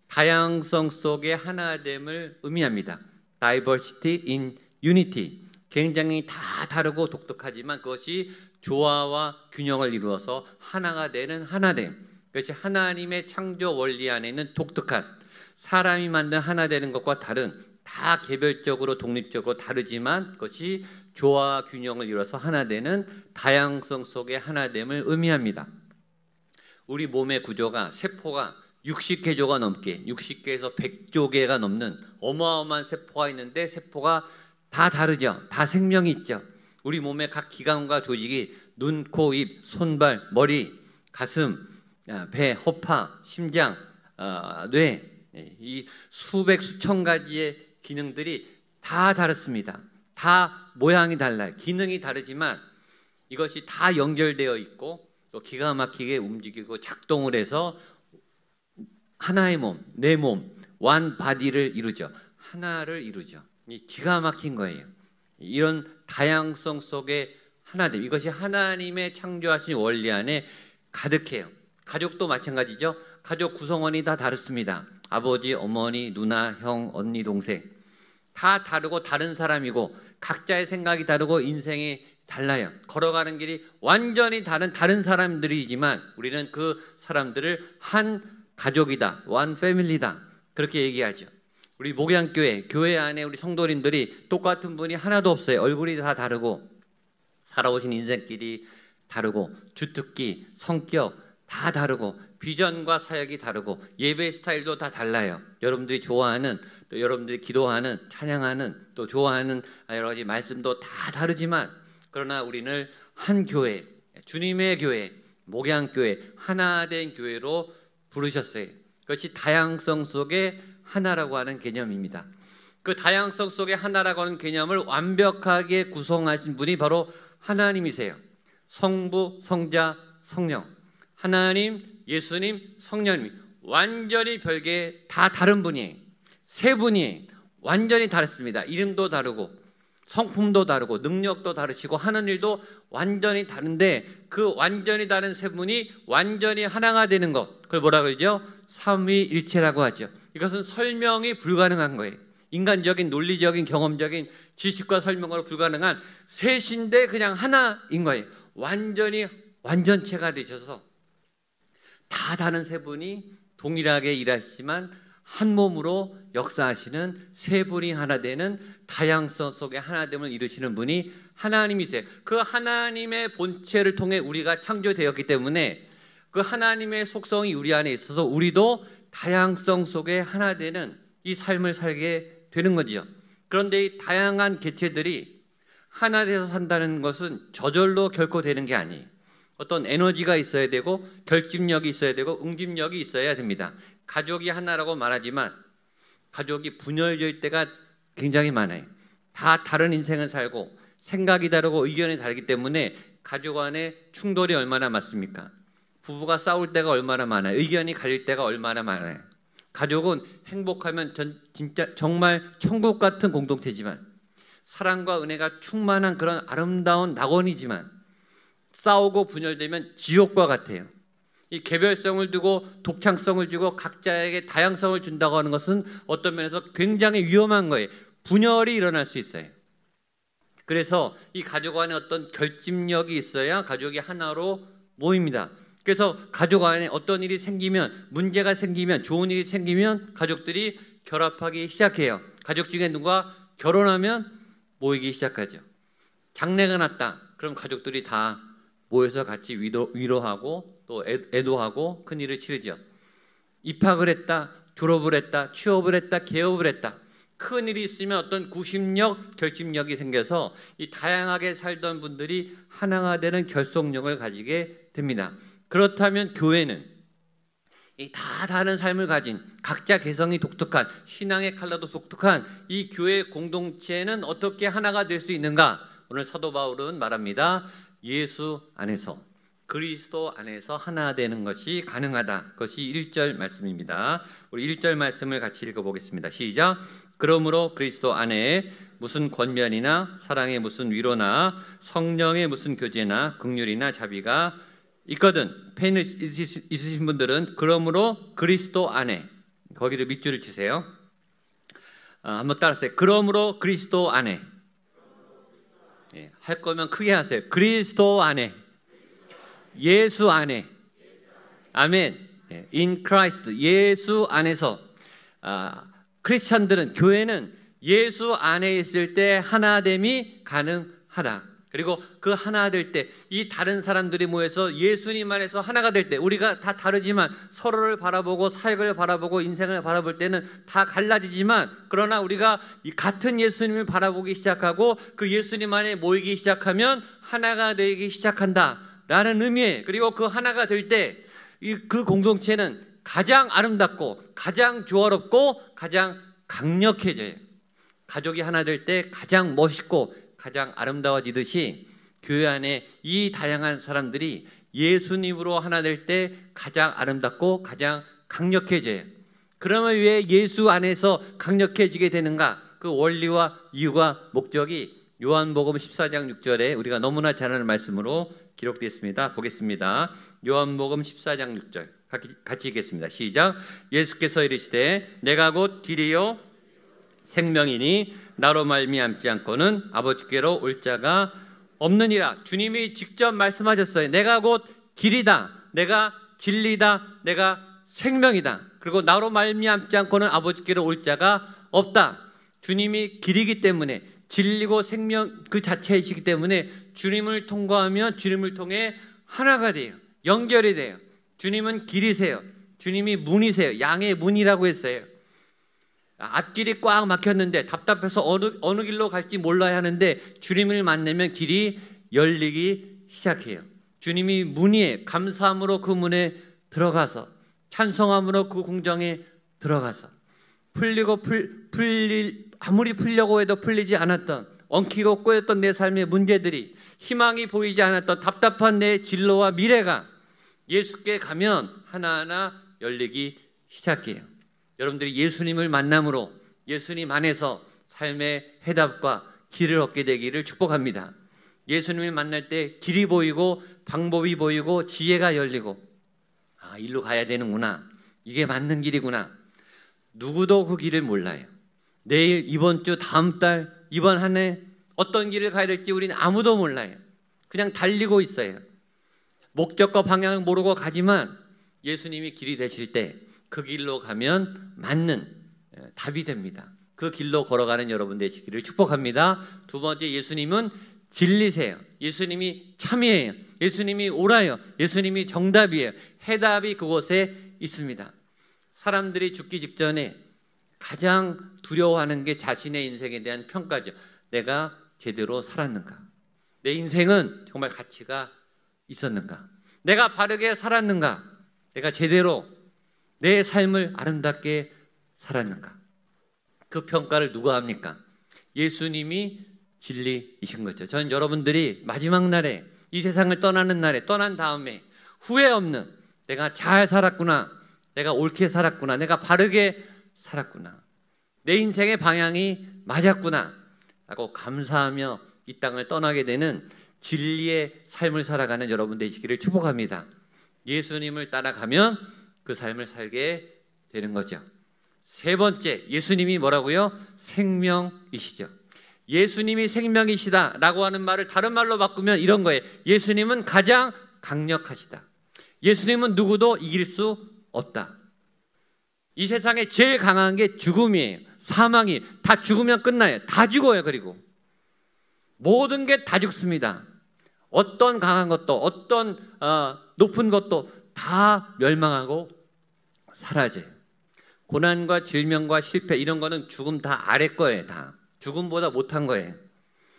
다양성 속의 하나됨을 의미합니다. Diversity in Unity. 굉장히 다 다르고 독특하지만 그것이 조화와 균형을 이루어서 하나가 되는 하나됨. 그것이 하나님의 창조 원리 안에 있는 독특한 사람이 만든 하나 되는 것과 다른 다 개별적으로 독립적으로 다르지만 그것이 조화와 균형을 이루어서 하나 되는 다양성 속의 하나됨을 의미합니다. 우리 몸의 구조가 세포가 60개조가 넘게 60개에서 100조 개가 넘는 어마어마한 세포가 있는데 세포가 다 다르죠. 다 생명이 있죠. 우리 몸의 각 기관과 조직이 눈, 코, 입, 손발, 머리, 가슴, 배, 허파, 심장, 뇌, 이 수백 수천 가지의 기능들이 다 다릅니다. 다 모양이 달라요. 기능이 다르지만 이것이 다 연결되어 있고 또 기가 막히게 움직이고 작동을 해서 하나의 몸, 내 몸, one body를 이루죠. 하나를 이루죠. 기가 막힌 거예요. 이런 다양성 속의 하나됨, 이것이 하나님의 창조하신 원리 안에 가득해요. 가족도 마찬가지죠. 가족 구성원이 다 다릅니다. 아버지, 어머니, 누나, 형, 언니, 동생 다 다르고 다른 사람이고 각자의 생각이 다르고 인생이 달라요. 걸어가는 길이 완전히 다른 사람들이지만 우리는 그 사람들을 한 가족이다, one family다 그렇게 얘기하죠. 우리 목양교회, 교회 안에 우리 성도님들이 똑같은 분이 하나도 없어요. 얼굴이 다 다르고 살아오신 인생길이 다르고 주특기, 성격 다 다르고 비전과 사역이 다르고 예배 스타일도 다 달라요. 여러분들이 좋아하는 또 여러분들이 기도하는 찬양하는 또 좋아하는 여러 가지 말씀도 다 다르지만 그러나 우리는 한 교회, 주님의 교회, 목양교회, 하나된 교회로 부르셨어요. 그것이 다양성 속의 하나라고 하는 개념입니다. 그 다양성 속의 하나라고 하는 개념을 완벽하게 구성하신 분이 바로 하나님이세요. 성부, 성자, 성령. 하나님, 예수님, 성령님 완전히 별개 다 다른 분이에요. 세 분이 완전히 다릅니다. 이름도 다르고 성품도 다르고 능력도 다르시고 하는 일도 완전히 다른데 그 완전히 다른 세 분이 완전히 하나가 되는 것, 그걸 뭐라 그러죠? 삼위일체라고 하죠. 이것은 설명이 불가능한 거예요. 인간적인 논리적인 경험적인 지식과 설명으로 불가능한 셋인데 그냥 하나인 거예요. 완전히 완전체가 되셔서 다 다른 세 분이 동일하게 일하시지만 한 몸으로 역사하시는 세 분이 하나 되는 다양성 속의 하나됨을 이루시는 분이 하나님이세요. 그 하나님의 본체를 통해 우리가 창조되었기 때문에 그 하나님의 속성이 우리 안에 있어서 우리도 다양성 속에 하나 되는 이 삶을 살게 되는 거죠. 그런데 이 다양한 개체들이 하나 돼서 산다는 것은 저절로 결코 되는 게 아니에요. 어떤 에너지가 있어야 되고 결집력이 있어야 되고 응집력이 있어야 됩니다. 가족이 하나라고 말하지만 가족이 분열될 때가 굉장히 많아요. 다 다른 인생을 살고 생각이 다르고 의견이 다르기 때문에 가족 안에 충돌이 얼마나 많습니까? 부부가 싸울 때가 얼마나 많아요. 의견이 갈릴 때가 얼마나 많아요. 가족은 행복하면 진짜 정말 천국 같은 공동체지만, 사랑과 은혜가 충만한 그런 아름다운 낙원이지만, 싸우고 분열되면 지옥과 같아요. 이 개별성을 두고 독창성을 주고 각자에게 다양성을 준다고 하는 것은 어떤 면에서 굉장히 위험한 거예요. 분열이 일어날 수 있어요. 그래서 이 가족 안에 어떤 결집력이 있어야 가족이 하나로 모입니다. 그래서 가족 안에 어떤 일이 생기면, 문제가 생기면, 좋은 일이 생기면 가족들이 결합하기 시작해요. 가족 중에 누가 결혼하면 모이기 시작하죠. 장례가 났다. 그럼 가족들이 다 모여서 같이 위로하고 또 애도하고 큰 일을 치르죠. 입학을 했다, 졸업을 했다, 취업을 했다, 개업을 했다. 큰 일이 있으면 어떤 구심력, 결집력이 생겨서 이 다양하게 살던 분들이 하나가 되는 결속력을 가지게 됩니다. 그렇다면 교회는 이 다 다른 삶을 가진, 각자 개성이 독특한, 신앙의 컬러도 독특한 이 교회 공동체는 어떻게 하나가 될 수 있는가? 오늘 사도 바울은 말합니다. 예수 안에서, 그리스도 안에서 하나 되는 것이 가능하다. 그것이 1절 말씀입니다. 우리 1절 말씀을 같이 읽어보겠습니다. 시작. 그러므로 그리스도 안에 무슨 권면이나 사랑의 무슨 위로나 성령의 무슨 교제나 긍휼이나 자비가 있거든. 펜 있으신 분들은 그러므로 그리스도 안에, 거기를 밑줄을 치세요. 한번 따라하세요. 그러므로 그리스도 안에. 예, 할 거면 크게 하세요. 그리스도 안에, 예수 안에. 아멘. 예, in Christ, 예수 안에서. 크리스찬들은, 교회는 예수 안에 있을 때 하나됨이 가능하다. 그리고 그 하나 될 때, 이 다른 사람들이 모여서 예수님 안에서 하나가 될 때, 우리가 다 다르지만 서로를 바라보고 사역을 바라보고 인생을 바라볼 때는 다 갈라지지만, 그러나 우리가 이 같은 예수님을 바라보기 시작하고 그 예수님 안에 모이기 시작하면 하나가 되기 시작한다라는 의미에, 그리고 그 하나가 될 때 그 공동체는 가장 아름답고 가장 조화롭고 가장 강력해져요. 가족이 하나 될 때 가장 멋있고 가장 아름다워지듯이 교회 안에 이 다양한 사람들이 예수님으로 하나 될 때 가장 아름답고 가장 강력해져요. 그러면 왜 예수 안에서 강력해지게 되는가? 그 원리와 이유와 목적이 요한복음 14장 6절에 우리가 너무나 잘 아는 말씀으로 기록되어 있습니다. 보겠습니다. 요한복음 14장 6절 같이 읽겠습니다. 시작. 예수께서 이르시되 내가 곧 길이요 생명이니 나로 말미암지 않고는 아버지께로 올 자가 없느니라. 주님이 직접 말씀하셨어요. 내가 곧 길이다, 내가 진리다, 내가 생명이다. 그리고 나로 말미암지 않고는 아버지께로 올 자가 없다. 주님이 길이기 때문에, 진리고 생명 그 자체이시기 때문에 주님을 통과하면 주님을 통해 하나가 돼요. 연결이 돼요. 주님은 길이세요. 주님이 문이세요. 양의 문이라고 했어요. 앞길이 꽉 막혔는데 답답해서 어느 길로 갈지 몰라야 하는데 주님을 만나면 길이 열리기 시작해요. 주님이 문이에, 감사함으로 그 문에 들어가서, 찬송함으로 그 궁정에 들어가서, 아무리 풀려고 해도 풀리지 않았던, 엉키고 꼬였던 내 삶의 문제들이, 희망이 보이지 않았던 답답한 내 진로와 미래가 예수께 가면 하나하나 열리기 시작해요. 여러분들이 예수님을 만남으로 예수님 안에서 삶의 해답과 길을 얻게 되기를 축복합니다. 예수님을 만날 때 길이 보이고 방법이 보이고 지혜가 열리고, 일로 가야 되는구나, 이게 맞는 길이구나. 누구도 그 길을 몰라요. 내일, 이번 주, 다음 달, 이번 한 해 어떤 길을 가야 될지 우리는 아무도 몰라요. 그냥 달리고 있어요. 목적과 방향을 모르고 가지만 예수님이 길이 되실 때 그 길로 가면 맞는 답이 됩니다. 그 길로 걸어가는 여러분 되시기를 축복합니다. 두 번째, 예수님은 진리세요. 예수님이 참이에요. 예수님이 옳아요. 예수님이 정답이에요. 해답이 그곳에 있습니다. 사람들이 죽기 직전에 가장 두려워하는 게 자신의 인생에 대한 평가죠. 내가 제대로 살았는가? 내 인생은 정말 가치가 있었는가? 내가 바르게 살았는가? 내가 제대로 내 삶을 아름답게 살았는가? 그 평가를 누가 합니까? 예수님이 진리이신 거죠. 저는 여러분들이 마지막 날에, 이 세상을 떠나는 날에, 떠난 다음에 후회 없는 내가 잘 살았구나. 내가 옳게 살았구나. 내가 바르게 살았구나. 내 인생의 방향이 맞았구나 라고 감사하며 이 땅을 떠나게 되는 진리의 삶을 살아가는 여러분 되시기를 축복합니다. 예수님을 따라가면 그 삶을 살게 되는 거죠. 세 번째, 예수님이 뭐라고요? 생명이시죠. 예수님이 생명이시다 라고 하는 말을 다른 말로 바꾸면 이런 거예요. 예수님은 가장 강력하시다. 예수님은 누구도 이길 수 없다. 이 세상에 제일 강한 게 죽음이에요. 사망이. 다 죽으면 끝나요. 다 죽어요. 그리고 모든 게 다 죽습니다. 어떤 강한 것도 어떤 높은 것도 다 멸망하고 사라져요. 고난과 질병과 실패 이런 거는 죽음 다 아래 거예요. 다 죽음보다 못한 거예요.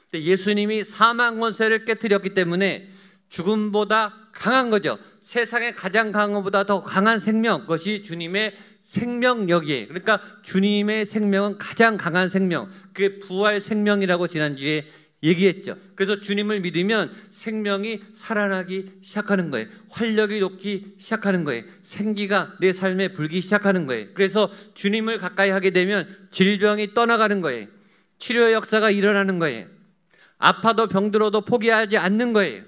근데 예수님이 사망 권세를 깨뜨렸기 때문에 죽음보다 강한 거죠. 세상에 가장 강한 것보다 더 강한 생명, 그것이 주님의 생명력이에요. 그러니까 주님의 생명은 가장 강한 생명, 그게 부활 생명이라고 지난주에 얘기했죠. 그래서 주님을 믿으면 생명이 살아나기 시작하는 거예요. 활력이 돋기 시작하는 거예요. 생기가 내 삶에 불기 시작하는 거예요. 그래서 주님을 가까이 하게 되면 질병이 떠나가는 거예요. 치료의 역사가 일어나는 거예요. 아파도 병들어도 포기하지 않는 거예요.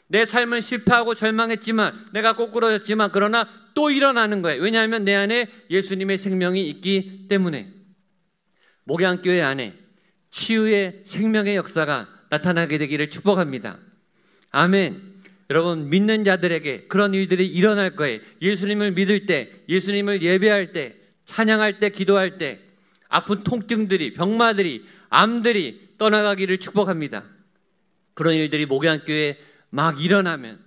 내 삶은 실패하고 절망했지만, 내가 꼬꾸라졌지만 그러나 또 일어나는 거예요. 왜냐하면 내 안에 예수님의 생명이 있기 때문에. 목양교회 안에 치유의 생명의 역사가 나타나게 되기를 축복합니다. 아멘. 여러분, 믿는 자들에게 그런 일들이 일어날 거예요. 예수님을 믿을 때, 예수님을 예배할 때, 찬양할 때, 기도할 때 아픈 통증들이, 병마들이, 암들이 떠나가기를 축복합니다. 그런 일들이 목양교회에 막 일어나면,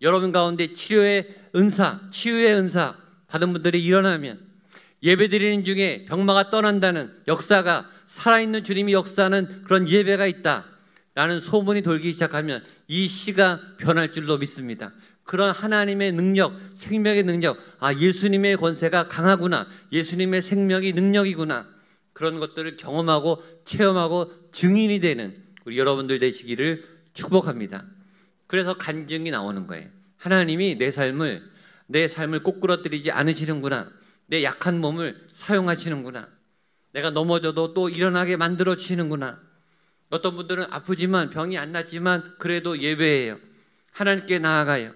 여러분 가운데 치료의 은사, 치유의 은사 받은 분들이 일어나면, 예배드리는 중에 병마가 떠난다는 역사가, 살아있는 주님이 역사하는 그런 예배가 있다 라는 소문이 돌기 시작하면 이 시가 변할 줄로 믿습니다. 그런 하나님의 능력, 생명의 능력, 예수님의 권세가 강하구나, 예수님의 생명이 능력이구나, 그런 것들을 경험하고 체험하고 증인이 되는 우리 여러분들 되시기를 축복합니다. 그래서 간증이 나오는 거예요. 하나님이 내 삶을 꼬꾸라뜨리지 않으시는구나, 내 약한 몸을 사용하시는구나, 내가 넘어져도 또 일어나게 만들어 주시는구나. 어떤 분들은 아프지만, 병이 안 낫지만 그래도 예배해요. 하나님께 나아가요.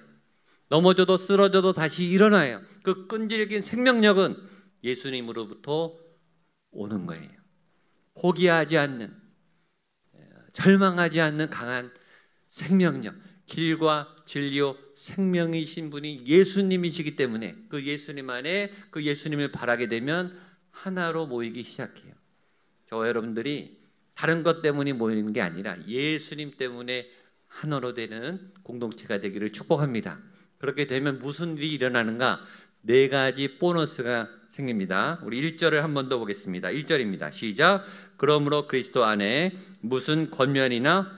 넘어져도 쓰러져도 다시 일어나요. 그 끈질긴 생명력은 예수님으로부터 오는 거예요. 포기하지 않는, 절망하지 않는 강한 생명력, 길과 진리요 생명이신 분이 예수님이시기 때문에 그 예수님 안에 그 예수님을 바라게 되면 하나로 모이기 시작해요. 저와 여러분들이 다른 것 때문에 모이는 게 아니라 예수님 때문에 하나로 되는 공동체가 되기를 축복합니다. 그렇게 되면 무슨 일이 일어나는가? 4가지 보너스가 생깁니다. 우리 1절을 한 번 더 보겠습니다. 1절입니다. 시작. 그러므로 그리스도 안에 무슨 권면이나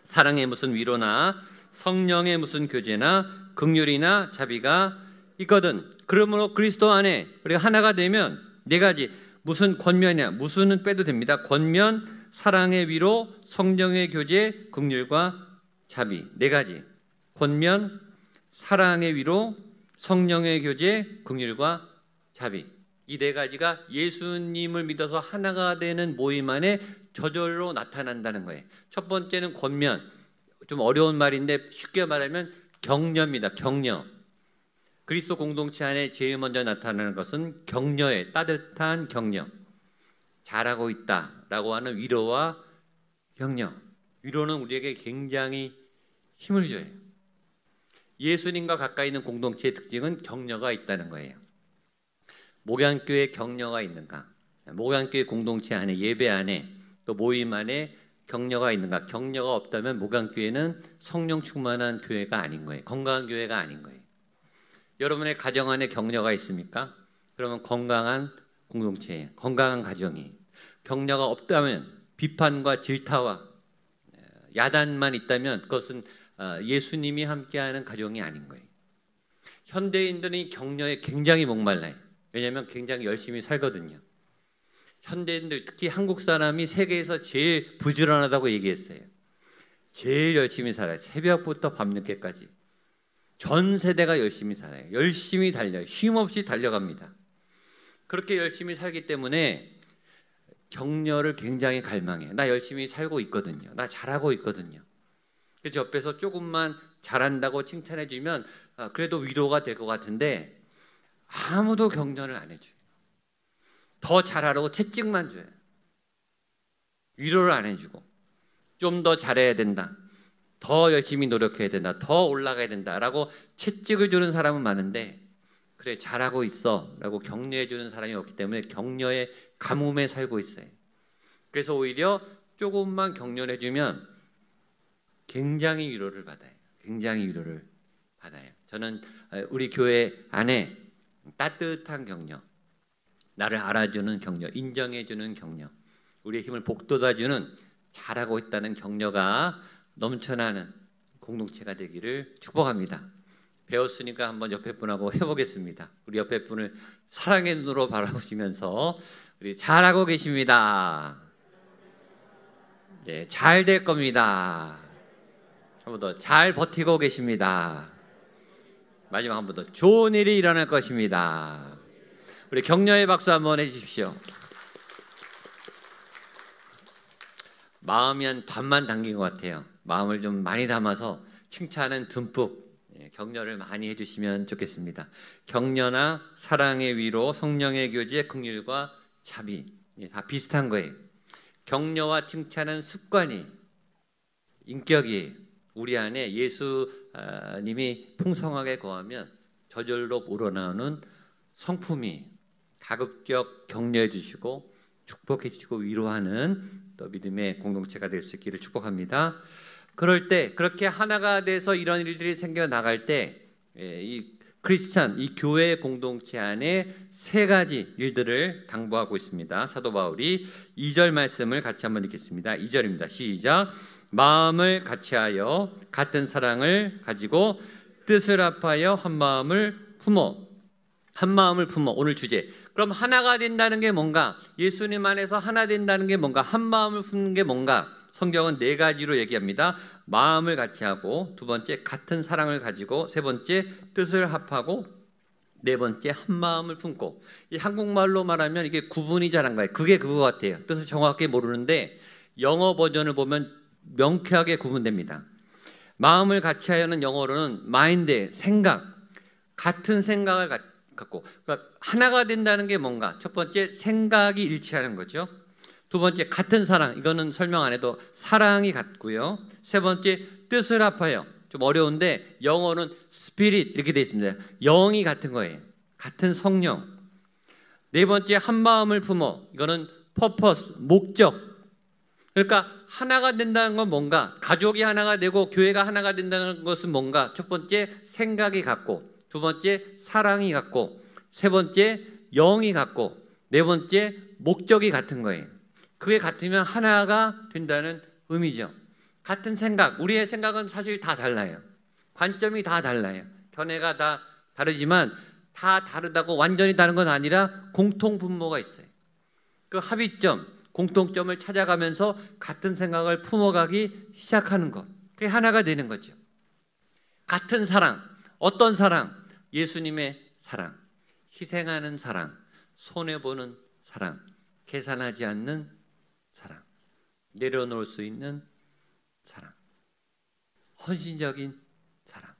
사랑의 무슨 위로나 성령의 무슨 교제나 긍휼이나 자비가 있거든. 그러므로 그리스도 안에 우리가 하나가 되면 4가지, 무슨 권면이야, 무슨은 빼도 됩니다. 권면, 사랑의 위로, 성령의 교제, 긍휼과 자비. 4가지. 권면, 사랑의 위로, 성령의 교제, 긍휼과 자비. 이 4가지가 예수님을 믿어서 하나가 되는 모임 안에 저절로 나타난다는 거예요. 첫 번째는 권면. 좀 어려운 말인데 쉽게 말하면 격려입니다. 격려. 그리스도 공동체 안에 제일 먼저 나타나는 것은 격려예요. 따뜻한 격려. 잘하고 있다라고 하는 위로와 격려. 위로는 우리에게 굉장히 힘을 줘요. 예수님과 가까이 있는 공동체의 특징은 격려가 있다는 거예요. 목양교회 격려가 있는가? 목양교회 공동체 안에, 예배 안에, 또 모임 안에 격려가 있는가? 격려가 없다면 목양교회는 성령 충만한 교회가 아닌 거예요. 건강한 교회가 아닌 거예요. 여러분의 가정 안에 격려가 있습니까? 그러면 건강한 공동체예요. 건강한 가정이. 격려가 없다면, 비판과 질타와 야단만 있다면 그것은 예수님이 함께하는 가정이 아닌 거예요. 현대인들이 격려에 굉장히 목말라요. 왜냐하면 굉장히 열심히 살거든요. 현대인들, 특히 한국 사람이 세계에서 제일 부지런하다고 얘기했어요. 제일 열심히 살아요. 새벽부터 밤늦게까지. 전 세대가 열심히 살아요. 열심히 달려요. 쉼없이 달려갑니다. 그렇게 열심히 살기 때문에 격려를 굉장히 갈망해요. 나 열심히 살고 있거든요. 나 잘하고 있거든요. 그래서 옆에서 조금만 잘한다고 칭찬해 주면 그래도 위로가 될 것 같은데 아무도 격려를 안 해줘요. 더 잘하라고 채찍만 줘요. 위로를 안 해주고 좀 더 잘해야 된다. 더 열심히 노력해야 된다. 더 올라가야 된다라고 채찍을 주는 사람은 많은데 그래 잘하고 있어 라고 격려해 주는 사람이 없기 때문에 격려의 가뭄에 살고 있어요. 그래서 오히려 조금만 격려해 주면 굉장히 위로를 받아요. 굉장히 위로를 받아요. 저는 우리 교회 안에 따뜻한 격려, 나를 알아주는 격려, 인정해주는 격려, 우리의 힘을 북돋아주는 잘하고 있다는 격려가 넘쳐나는 공동체가 되기를 축복합니다. 배웠으니까 한번 옆에 분하고 해보겠습니다. 우리 옆에 분을 사랑의 눈으로 바라보시면서 우리 잘하고 계십니다. 네, 잘 될 겁니다. 한 번 더 잘 버티고 계십니다. 마지막 한 번 더 좋은 일이 일어날 것입니다. 우리 격려의 박수 한번 해주십시오. 마음이 한 반만 담긴 것 같아요. 마음을 좀 많이 담아서 칭찬은 듬뿍 격려를 많이 해주시면 좋겠습니다. 격려나 사랑의 위로, 성령의 교제, 긍휼과 자비 다 비슷한 거예요. 격려와 칭찬은 습관이, 인격이 우리 안에 예수님이 풍성하게 거하면 저절로 우러나오는 성품이 가급적 격려해 주시고 축복해 주시고 위로하는 또 믿음의 공동체가 될 수 있기를 축복합니다. 그럴 때 그렇게 하나가 돼서 이런 일들이 생겨 나갈 때 이 크리스찬, 이 교회 공동체 안에 세 가지 일들을 당부하고 있습니다. 사도 바울이 2절 말씀을 같이 한번 읽겠습니다. 2절입니다. 시작. 마음을 같이하여 같은 사랑을 가지고 뜻을 합하여 한 마음을 품어. 한 마음을 품어. 오늘 주제. 그럼 하나가 된다는 게 뭔가? 예수님 안에서 하나 된다는 게 뭔가? 한 마음을 품는 게 뭔가? 성경은 네 가지로 얘기합니다. 마음을 같이 하고, 두 번째 같은 사랑을 가지고, 세 번째 뜻을 합하고, 네 번째 한 마음을 품고. 이 한국말로 말하면 이게 구분이 잘 안 가요. 그게 그거 같아요. 뜻을 정확하게 모르는데 영어 버전을 보면 명쾌하게 구분됩니다. 마음을 같이 하여는 영어로는 마인드, 생각, 같은 생각을 갖고, 그러니까 하나가 된다는 게 뭔가? 첫 번째 생각이 일치하는 거죠. 두 번째 같은 사랑, 이거는 설명 안 해도 사랑이 같고요. 세 번째 뜻을 합하여, 좀 어려운데 영어는 스피릿 이렇게 되어 있습니다. 영이 같은 거예요. 같은 성령. 네 번째 한 마음을 품어, 이거는 purpose, 목적. 그러니까 하나가 된다는 건 뭔가? 가족이 하나가 되고 교회가 하나가 된다는 것은 뭔가? 첫 번째 생각이 같고, 두 번째 사랑이 같고, 세 번째 영이 같고, 네 번째 목적이 같은 거예요. 그게 같으면 하나가 된다는 의미죠. 같은 생각, 우리의 생각은 사실 다 달라요. 관점이 다 달라요. 견해가 다 다르지만 다 다르다고 완전히 다른 건 아니라 공통 분모가 있어요. 그 합의점, 공통점을 찾아가면서 같은 생각을 품어가기 시작하는 것. 그게 하나가 되는 거죠. 같은 사랑, 어떤 사랑? 예수님의 사랑, 희생하는 사랑, 손해보는 사랑, 계산하지 않는 사랑, 내려놓을 수 있는 사랑, 헌신적인 사랑,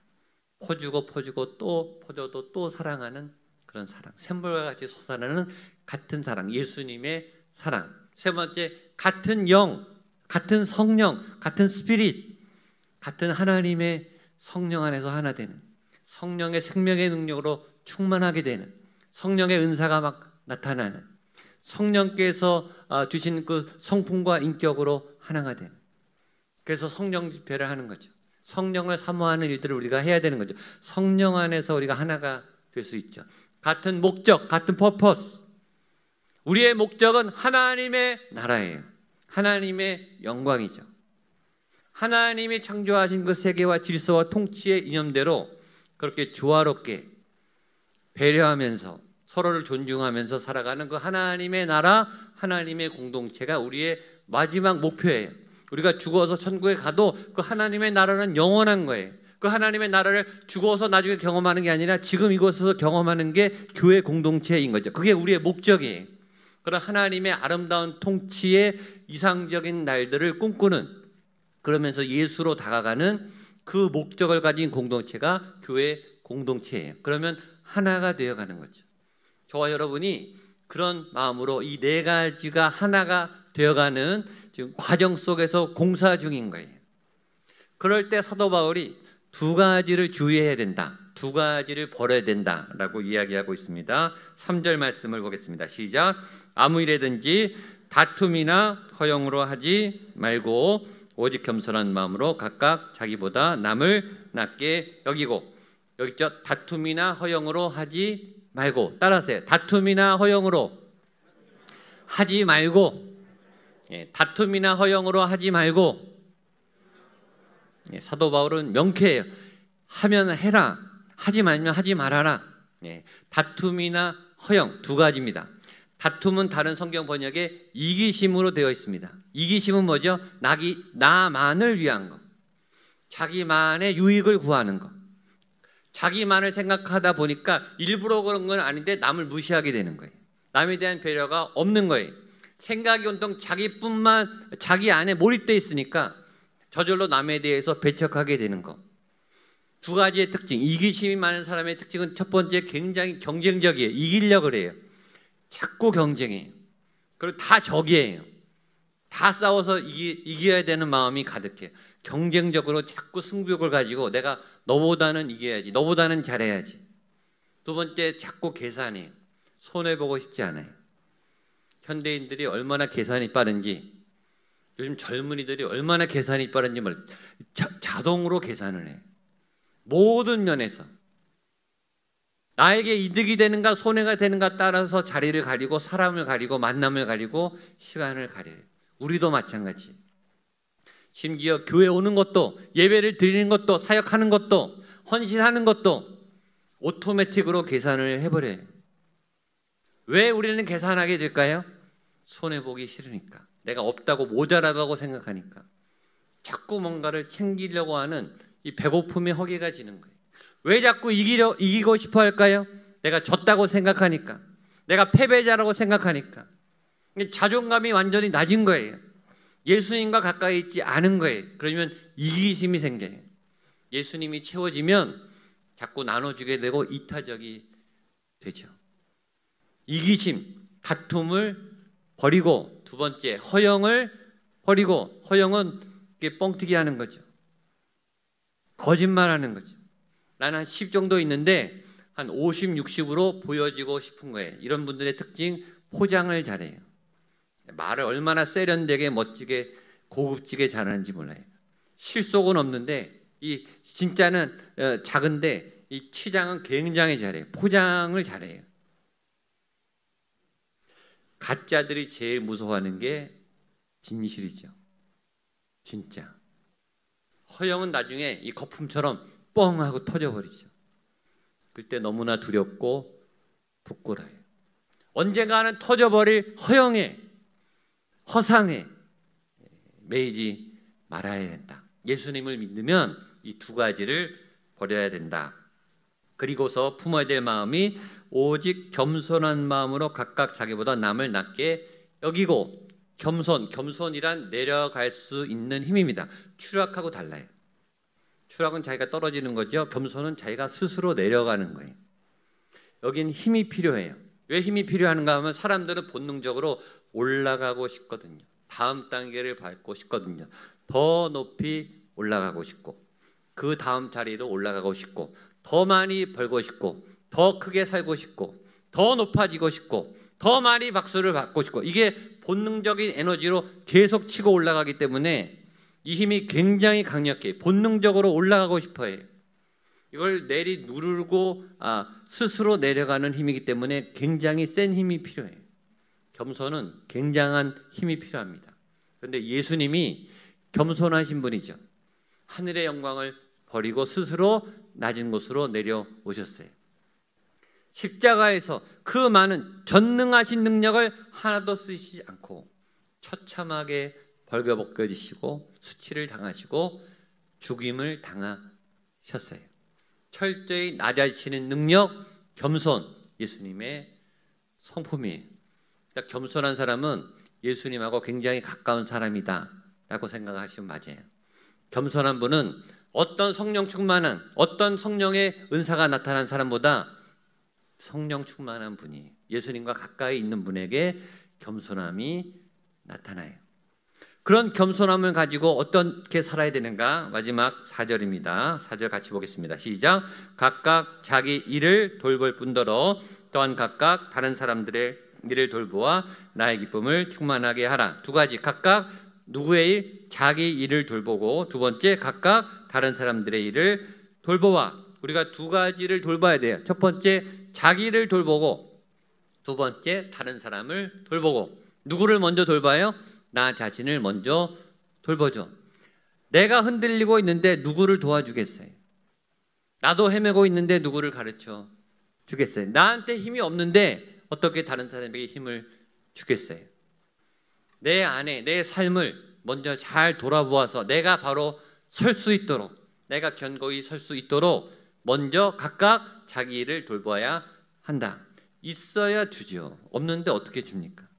퍼주고 또 퍼줘도 또 사랑하는 그런 사랑, 샘물과 같이 솟아나는 같은 사랑, 예수님의 사랑. 세 번째, 같은 영, 같은 성령, 같은 스피릿, 같은 하나님의 성령 안에서 하나 되는, 성령의 생명의 능력으로 충만하게 되는, 성령의 은사가 막 나타나는, 성령께서 주신 그 성품과 인격으로 하나가 되는. 그래서 성령 집회를 하는 거죠. 성령을 사모하는 일들을 우리가 해야 되는 거죠. 성령 안에서 우리가 하나가 될 수 있죠. 같은 목적, 같은 퍼포스. 우리의 목적은 하나님의 나라예요. 하나님의 영광이죠. 하나님이 창조하신 그 세계와 질서와 통치의 이념대로 그렇게 조화롭게 배려하면서 서로를 존중하면서 살아가는 그 하나님의 나라, 하나님의 공동체가 우리의 마지막 목표예요. 우리가 죽어서 천국에 가도 그 하나님의 나라는 영원한 거예요. 그 하나님의 나라를 죽어서 나중에 경험하는 게 아니라 지금 이곳에서 경험하는 게 교회 공동체인 거죠. 그게 우리의 목적이에요. 그런 하나님의 아름다운 통치의 이상적인 날들을 꿈꾸는, 그러면서 예수로 다가가는 그 목적을 가진 공동체가 교회 공동체예요. 그러면 하나가 되어가는 거죠. 저와 여러분이 그런 마음으로 이 네 가지가 하나가 되어가는 지금 과정 속에서 공사 중인 거예요. 그럴 때 사도 바울이 두 가지를 주의해야 된다, 두 가지를 버려야 된다라고 이야기하고 있습니다. 3절 말씀을 보겠습니다. 시작. 아무 일에든지 다툼이나 허영으로 하지 말고 오직 겸손한 마음으로 각각 자기보다 남을 낮게 여기고. 여기 있죠. 다툼이나 허영으로 하지 말고. 따라하세요. 다툼이나 허영으로 하지 말고. 다툼이나 허영으로 하지 말고. 사도 바울은 명쾌해요. 하면 해라, 하지 말면 하지 말아라. 다툼이나 허영 두 가지입니다. 다툼은 다른 성경 번역에 이기심으로 되어 있습니다. 이기심은 뭐죠? 나만을 위한 것, 자기만의 유익을 구하는 것. 자기만을 생각하다 보니까 일부러 그런 건 아닌데 남을 무시하게 되는 거예요. 남에 대한 배려가 없는 거예요. 생각이 온통 자기 안에 몰입되어 있으니까 저절로 남에 대해서 배척하게 되는 것. 두 가지의 특징, 이기심이 많은 사람의 특징은 첫 번째, 굉장히 경쟁적이에요. 이기려고 그래요. 자꾸 경쟁해요. 그리고 다 적이에요. 다 싸워서 이겨야 되는 마음이 가득해요. 경쟁적으로 자꾸 승부욕을 가지고 내가 너보다는 이겨야지, 너보다는 잘해야지. 두 번째, 자꾸 계산해요. 손해보고 싶지 않아요. 현대인들이 얼마나 계산이 빠른지, 요즘 젊은이들이 얼마나 계산이 빠른지 몰라요. 자동으로 계산을 해요. 모든 면에서 나에게 이득이 되는가 손해가 되는가 따라서 자리를 가리고 사람을 가리고 만남을 가리고 시간을 가려요. 우리도 마찬가지. 심지어 교회 오는 것도, 예배를 드리는 것도, 사역하는 것도, 헌신하는 것도 오토매틱으로 계산을 해버려요. 왜 우리는 계산하게 될까요? 손해보기 싫으니까, 내가 없다고 모자라다고 생각하니까 자꾸 뭔가를 챙기려고 하는 이 배고픔의 허기가 지는 거예요. 왜 자꾸 이기고 싶어 할까요? 내가 졌다고 생각하니까, 내가 패배자라고 생각하니까. 자존감이 완전히 낮은 거예요. 예수님과 가까이 있지 않은 거예요. 그러면 이기심이 생겨요. 예수님이 채워지면 자꾸 나눠주게 되고 이타적이 되죠. 이기심, 다툼을 버리고, 두 번째, 허영을 버리고. 허영은 이게 뻥튀기 하는 거죠. 거짓말하는 거죠. 나는 한 10 정도 있는데 한 50, 60으로 보여지고 싶은 거예요. 이런 분들의 특징, 포장을 잘해요. 말을 얼마나 세련되게 멋지게 고급지게 잘하는지 몰라요. 실속은 없는데 이 진짜는 작은데 이 치장은 굉장히 잘해요. 포장을 잘해요. 가짜들이 제일 무서워하는 게 진실이죠. 진짜. 허영은 나중에 이 거품처럼 뻥 하고 터져버리죠. 그때 너무나 두렵고 부끄러워요. 언젠가는 터져버릴 허영에, 허상에 매이지 말아야 된다. 예수님을 믿으면 이 두 가지를 버려야 된다. 그리고서 품어야 될 마음이 오직 겸손한 마음으로 각각 자기보다 남을 낮게 여기고. 겸손이란 내려갈 수 있는 힘입니다. 추락하고 달라요. 추락은 자기가 떨어지는 거죠. 겸손은 자기가 스스로 내려가는 거예요. 여긴 힘이 필요해요. 왜 힘이 필요한가 하면 사람들은 본능적으로 올라가고 싶거든요. 다음 단계를 밟고 싶거든요. 더 높이 올라가고 싶고, 그 다음 자리로 올라가고 싶고, 더 많이 벌고 싶고, 더 크게 살고 싶고, 더 높아지고 싶고, 더 많이 박수를 받고 싶고, 이게 본능적인 에너지로 계속 치고 올라가기 때문에 이 힘이 굉장히 강력해요. 본능적으로 올라가고 싶어요. 이걸 누르고 스스로 내려가는 힘이기 때문에 굉장히 센 힘이 필요해요. 겸손은 굉장한 힘이 필요합니다. 그런데 예수님이 겸손하신 분이죠. 하늘의 영광을 버리고 스스로 낮은 곳으로 내려오셨어요. 십자가에서 그 많은 전능하신 능력을 하나도 쓰시지 않고 처참하게 벌거벗겨지시고 수치를 당하시고 죽임을 낮아지셨어요. 철저히 낮아지시는 능력, 겸손, 예수님의 성품이에요. 그러니까 겸손한 사람은 예수님하고 굉장히 가까운 사람이다 라고 생각하시면 맞아요. 겸손한 분은 어떤 성령 충만한, 어떤 성령의 은사가 나타난 사람보다 성령 충만한 분이, 예수님과 가까이 있는 분에게 겸손함이 나타나요. 그런 겸손함을 가지고 어떻게 살아야 되는가? 마지막 4절입니다. 4절 같이 보겠습니다. 시작. 각각 자기 일을 돌볼 뿐더러 또한 각각 다른 사람들의 일을 돌보아 나의 기쁨을 충만하게 하라. 두 가지, 각각 누구의 일? 자기 일을 돌보고, 두 번째 각각 다른 사람들의 일을 돌보아. 우리가 두 가지를 돌봐야 돼요. 첫 번째 자기 일을 돌보고, 두 번째 다른 사람을 돌보고. 누구를 먼저 돌봐요? 나 자신을 먼저 돌보죠. 내가 흔들리고 있는데 누구를 도와주겠어요? 나도 헤매고 있는데 누구를 가르쳐 주겠어요? 나한테 힘이 없는데 어떻게 다른 사람에게 힘을 주겠어요? 내 안에 내 삶을 먼저 잘 돌아보아서 내가 바로 설 수 있도록, 내가 견고히 설 수 있도록 먼저 각각 자기 일을 돌봐야 한다. 있어야 주죠. 없는데 어떻게 줍니까?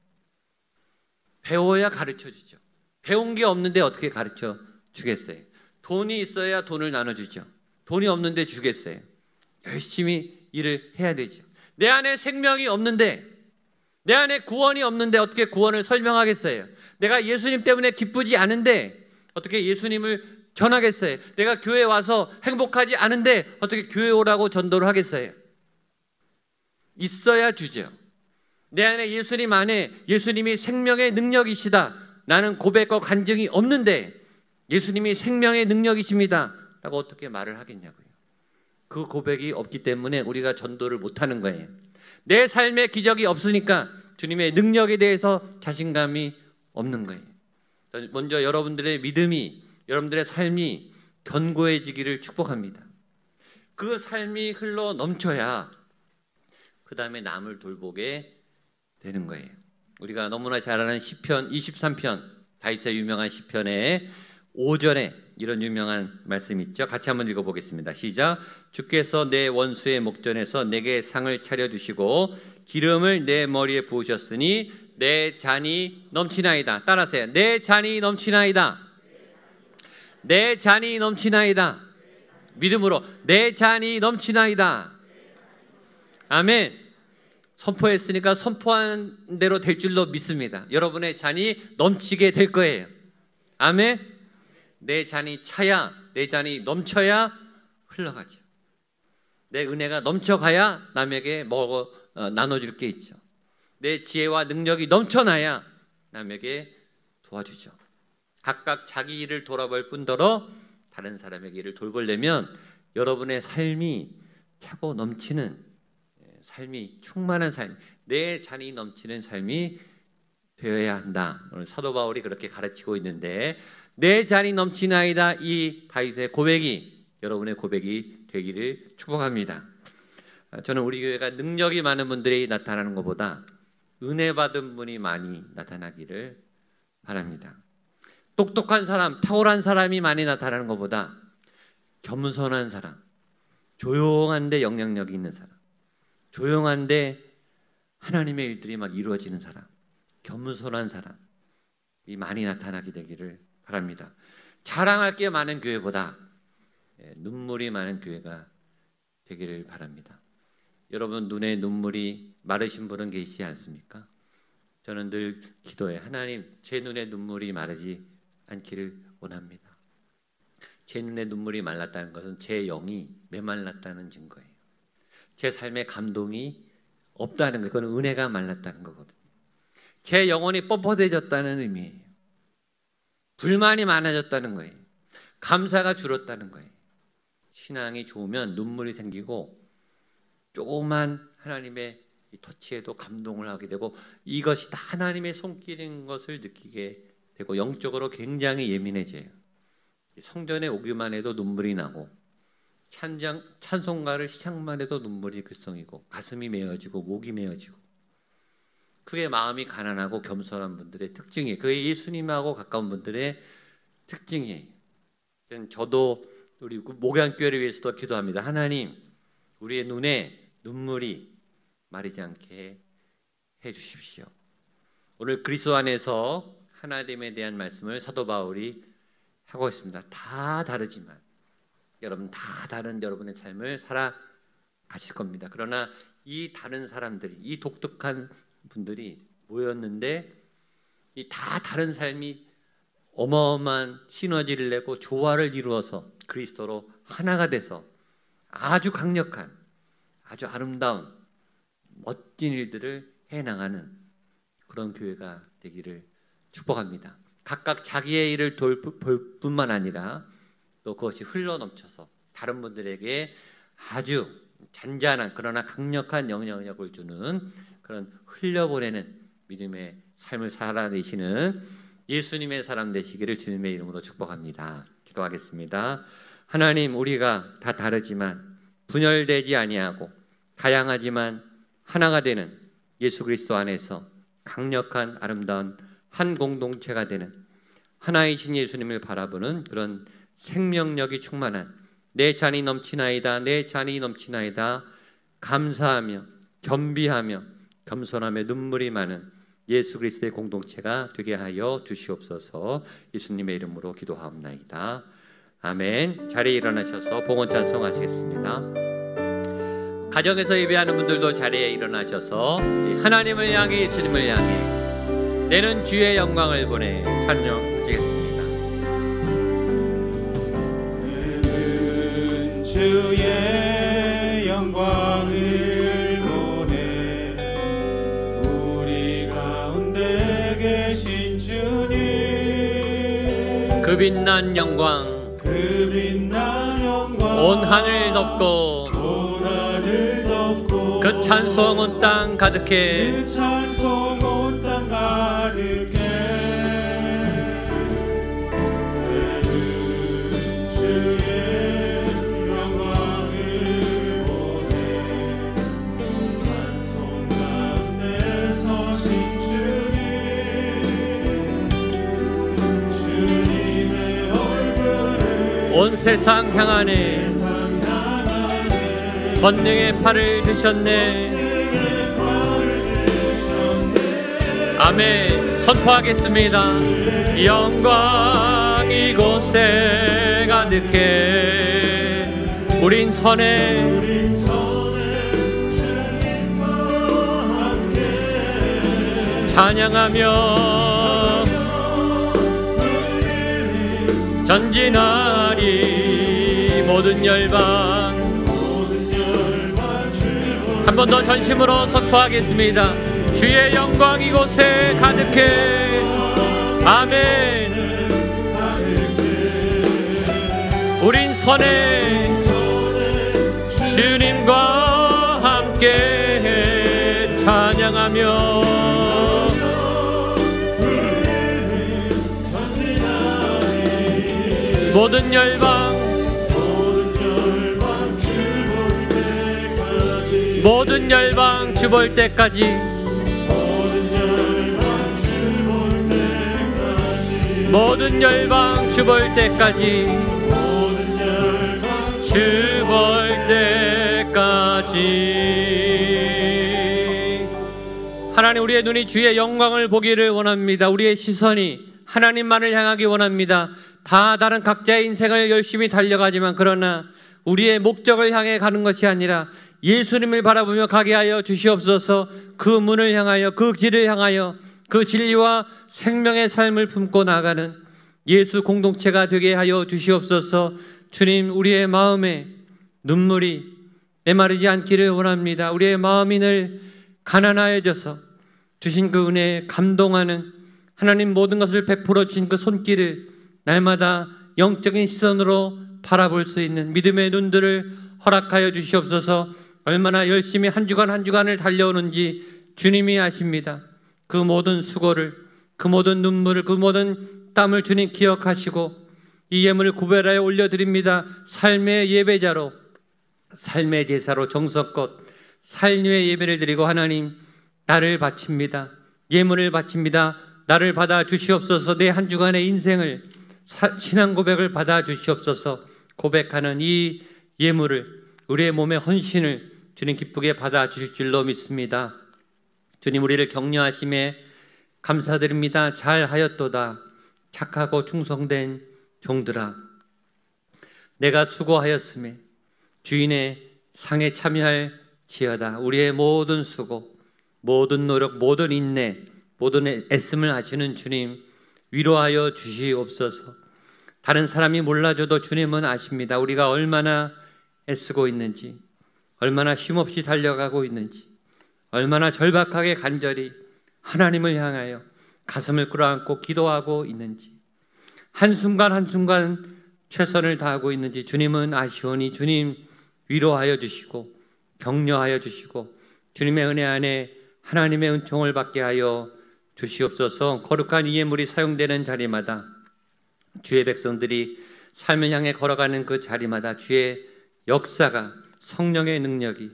배워야 가르쳐 주죠. 배운 게 없는데 어떻게 가르쳐 주겠어요? 돈이 있어야 돈을 나눠주죠. 돈이 없는데 주겠어요? 열심히 일을 해야 되죠. 내 안에 생명이 없는데, 내 안에 구원이 없는데 어떻게 구원을 설명하겠어요? 내가 예수님 때문에 기쁘지 않은데 어떻게 예수님을 전하겠어요? 내가 교회 와서 행복하지 않은데 어떻게 교회 오라고 전도를 하겠어요? 있어야 주죠. 내 안에 예수님 안에 예수님이 생명의 능력이시다 라는 고백과 간증이 없는데 예수님이 생명의 능력이십니다 라고 어떻게 말을 하겠냐고요. 그 고백이 없기 때문에 우리가 전도를 못하는 거예요. 내 삶에 기적이 없으니까 주님의 능력에 대해서 자신감이 없는 거예요. 먼저 여러분들의 믿음이, 여러분들의 삶이 견고해지기를 축복합니다. 그 삶이 흘러 넘쳐야 그 다음에 남을 돌보게 되는 거예요. 우리가 너무나 잘 아는 시편 23편, 다윗의 유명한 시편의 5절에 이런 유명한 말씀이 있죠. 같이 한번 읽어보겠습니다. 시작. 주께서 내 원수의 목전에서 내게 상을 차려주시고 기름을 내 머리에 부으셨으니 내 잔이 넘치나이다. 따라하세요. 내 잔이 넘치나이다. 내 잔이 넘치나이다. 믿음으로 내 잔이 넘치나이다. 아멘. 선포했으니까 선포한 대로 될 줄로 믿습니다. 여러분의 잔이 넘치게 될 거예요. 아멘. 내 잔이 차야, 내 잔이 넘쳐야 흘러가죠. 내 은혜가 넘쳐가야 남에게 나눠줄 게 있죠. 내 지혜와 능력이 넘쳐나야 남에게 도와주죠. 각각 자기 일을 돌아볼 뿐더러 다른 사람에게 일을 돌보려면 여러분의 삶이 차고 넘치는 삶이, 충만한 삶, 내 잔이 넘치는 삶이 되어야 한다. 오늘 사도 바울이 그렇게 가르치고 있는데 내 잔이 넘치나이다, 이 다윗의 고백이 여러분의 고백이 되기를 축복합니다. 저는 우리 교회가 능력이 많은 분들이 나타나는 것보다 은혜 받은 분이 많이 나타나기를 바랍니다. 똑똑한 사람, 탁월한 사람이 많이 나타나는 것보다 겸손한 사람, 조용한데 영향력이 있는 사람, 조용한데 하나님의 일들이 막 이루어지는 사람, 겸손한 사람이 많이 나타나게 되기를 바랍니다. 자랑할 게 많은 교회보다 눈물이 많은 교회가 되기를 바랍니다. 여러분 눈에 눈물이 마르신 분은 계시지 않습니까? 저는 늘 기도해, 하나님 제 눈에 눈물이 마르지 않기를 원합니다. 제 눈에 눈물이 말랐다는 것은 제 영이 메말랐다는 증거예요. 제 삶에 감동이 없다는 거, 그건 은혜가 말랐다는 거거든요. 제 영혼이 뻣뻣해졌다는 의미예요. 불만이 많아졌다는 거예요. 감사가 줄었다는 거예요. 신앙이 좋으면 눈물이 생기고 조그만 하나님의 터치에도 감동을 하게 되고 이것이 다 하나님의 손길인 것을 느끼게 되고 영적으로 굉장히 예민해져요. 성전에 오기만 해도 눈물이 나고 찬송가를 시작만 해도 눈물이 글썽이고 가슴이 메어지고 목이 메어지고, 그게 마음이 가난하고 겸손한 분들의 특징이에요. 그게 예수님하고 가까운 분들의 특징이에요. 저도 우리 목양교회를 위해서도 기도합니다. 하나님, 우리의 눈에 눈물이 마르지 않게 해주십시오. 오늘 그리스도 안에서 하나됨에 대한 말씀을 사도 바울이 하고 있습니다. 다 다르지만 여러분 다 다른 여러분의 삶을 살아가실 겁니다. 그러나 이 다른 사람들이, 이 독특한 분들이 모였는데 이 다 다른 삶이 어마어마한 시너지를 내고 조화를 이루어서 그리스도로 하나가 돼서 아주 강력한, 아주 아름다운 멋진 일들을 해나가는 그런 교회가 되기를 축복합니다. 각각 자기의 일을 볼 뿐만 아니라 또 그것이 흘러넘쳐서 다른 분들에게 아주 잔잔한 그러나 강력한 영향력을 주는 그런 흘려보내는 믿음의 삶을 살아내시는 예수님의 사람 되시기를 주님의 이름으로 축복합니다. 기도하겠습니다. 하나님, 우리가 다 다르지만 분열되지 아니하고 다양하지만 하나가 되는 예수 그리스도 안에서 강력한 아름다운 한 공동체가 되는 하나이신 예수님을 바라보는 그런 생명력이 충만한 내 잔이 넘치나이다, 내 잔이 넘치나이다 감사하며 겸비하며 겸손하며 눈물이 많은 예수 그리스도의 공동체가 되게 하여 주시옵소서. 예수님의 이름으로 기도하옵나이다. 아멘. 자리에 일어나셔서 봉헌 찬송하시겠습니다. 가정에서 예배하는 분들도 자리에 일어나셔서 하나님을 향해 예수님을 향해 내는 주의 영광을 보내 찬양하시겠습니다. 내는 주의 영광을 보내 우리 가운데 계신 주님 그 빛난 영광 온 하늘 덮고 그 찬송 온 땅 가득해 내는 주의 영광을 보내 찬송 가운데 서신 주님의 얼굴을 온 세상 향하네 권능의 팔을 드셨네. 아멘. 선포하겠습니다. 영광 이곳에 가득해 우린 선해 찬양하며 전진하리 모든 열방. 한 번 더 전심으로 선포하겠습니다. 주의 영광 이곳에 가득해. 아멘. 우린 선해 주님과 함께 찬양하며 모든 열방 모든 열방 주 볼 때까지 모든 열방 주 볼 때까지 주 볼 때까지. 하나님, 우리의 눈이 주의 영광을 보기를 원합니다. 우리의 시선이 하나님만을 향하기 원합니다. 다 다른 각자의 인생을 열심히 달려가지만 그러나 우리의 목적을 향해 가는 것이 아니라 예수님을 바라보며 가게 하여 주시옵소서. 그 문을 향하여 그 길을 향하여 그 진리와 생명의 삶을 품고 나가는 예수 공동체가 되게 하여 주시옵소서. 주님, 우리의 마음에 눈물이 메마르지 않기를 원합니다. 우리의 마음이 늘 가난하여져서 주신 그 은혜에 감동하는 하나님 모든 것을 베풀어 주신 그 손길을 날마다 영적인 시선으로 바라볼 수 있는 믿음의 눈들을 허락하여 주시옵소서. 얼마나 열심히 한 주간 한 주간을 달려오는지 주님이 아십니다. 그 모든 수고를, 그 모든 눈물을, 그 모든 땀을 주님 기억하시고 이 예물을 구별하여 올려드립니다. 삶의 예배자로, 삶의 제사로 정성껏 삶의 예배를 드리고 하나님, 나를 바칩니다. 예물을 바칩니다. 나를 받아 주시옵소서. 내 한 주간의 인생을 신앙 고백을 받아 주시옵소서. 고백하는 이 예물을, 우리의 몸의 헌신을 주님 기쁘게 받아주실 줄로 믿습니다. 주님, 우리를 격려하심에 감사드립니다. 잘하였도다 착하고 충성된 종들아, 내가 수고하였음에 주인의 상에 참여할 지어다. 우리의 모든 수고, 모든 노력, 모든 인내, 모든 애씀을 하시는 주님, 위로하여 주시옵소서. 다른 사람이 몰라줘도 주님은 아십니다. 우리가 얼마나 애쓰고 있는지, 얼마나 쉼없이 달려가고 있는지, 얼마나 절박하게 간절히 하나님을 향하여 가슴을 끌어안고 기도하고 있는지, 한순간 한순간 최선을 다하고 있는지 주님은 아시오니 주님 위로하여 주시고 격려하여 주시고 주님의 은혜 안에 하나님의 은총을 받게 하여 주시옵소서. 거룩한 이 예물이 사용되는 자리마다, 주의 백성들이 삶을 향해 걸어가는 그 자리마다 주의 역사가, 성령의 능력이,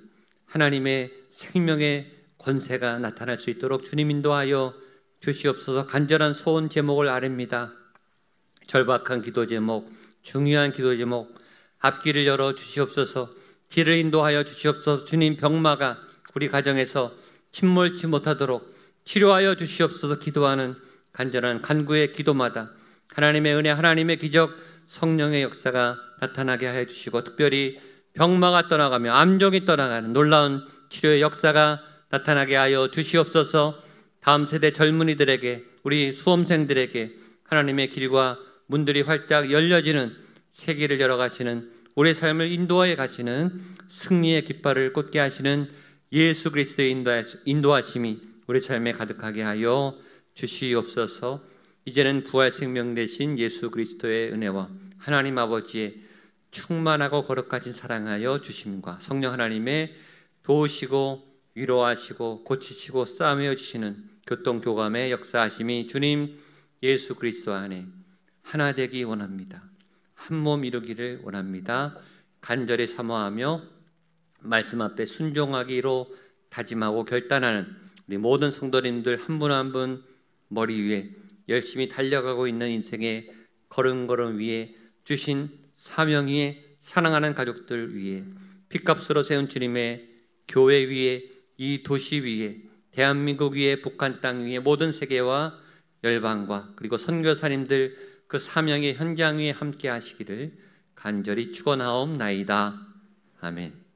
하나님의 생명의 권세가 나타날 수 있도록 주님 인도하여 주시옵소서. 간절한 소원 제목을 아뢰입니다. 절박한 기도 제목, 중요한 기도 제목, 앞길을 열어 주시옵소서. 길을 인도하여 주시옵소서. 주님, 병마가 우리 가정에서 침몰치 못하도록 치료하여 주시옵소서. 기도하는 간절한 간구의 기도마다 하나님의 은혜, 하나님의 기적, 성령의 역사가 나타나게 하여 주시고, 특별히 병마가 떠나가며 암종이 떠나가는 놀라운 치료의 역사가 나타나게 하여 주시옵소서. 다음 세대 젊은이들에게, 우리 수험생들에게 하나님의 길과 문들이 활짝 열려지는, 세계를 열어가시는, 우리의 삶을 인도하여 가시는 승리의 깃발을 꽂게 하시는 예수 그리스도의 인도하심이 우리 삶에 가득하게 하여 주시옵소서. 이제는 부활 생명 되신 예수 그리스도의 은혜와 하나님 아버지의 충만하고 거룩하신 사랑하여 주심과 성령 하나님의 도우시고 위로하시고 고치시고 싸매어 주시는 교통교감의 역사하심이 주님 예수 그리스도 안에 하나 되기 원합니다. 한 몸 이루기를 원합니다. 간절히 사모하며 말씀 앞에 순종하기로 다짐하고 결단하는 우리 모든 성도님들 한 분 한 분 머리 위에 열심히 달려가고 있는 인생의 걸음걸음 위에 주신 사명 위에 사랑하는 가족들 위에 핏값으로 세운 주님의 교회 위에 이 도시 위에 대한민국 위에 북한 땅 위에 모든 세계와 열방과 그리고 선교사님들 그 사명의 현장 위에 함께 하시기를 간절히 축원하옵나이다. 아멘.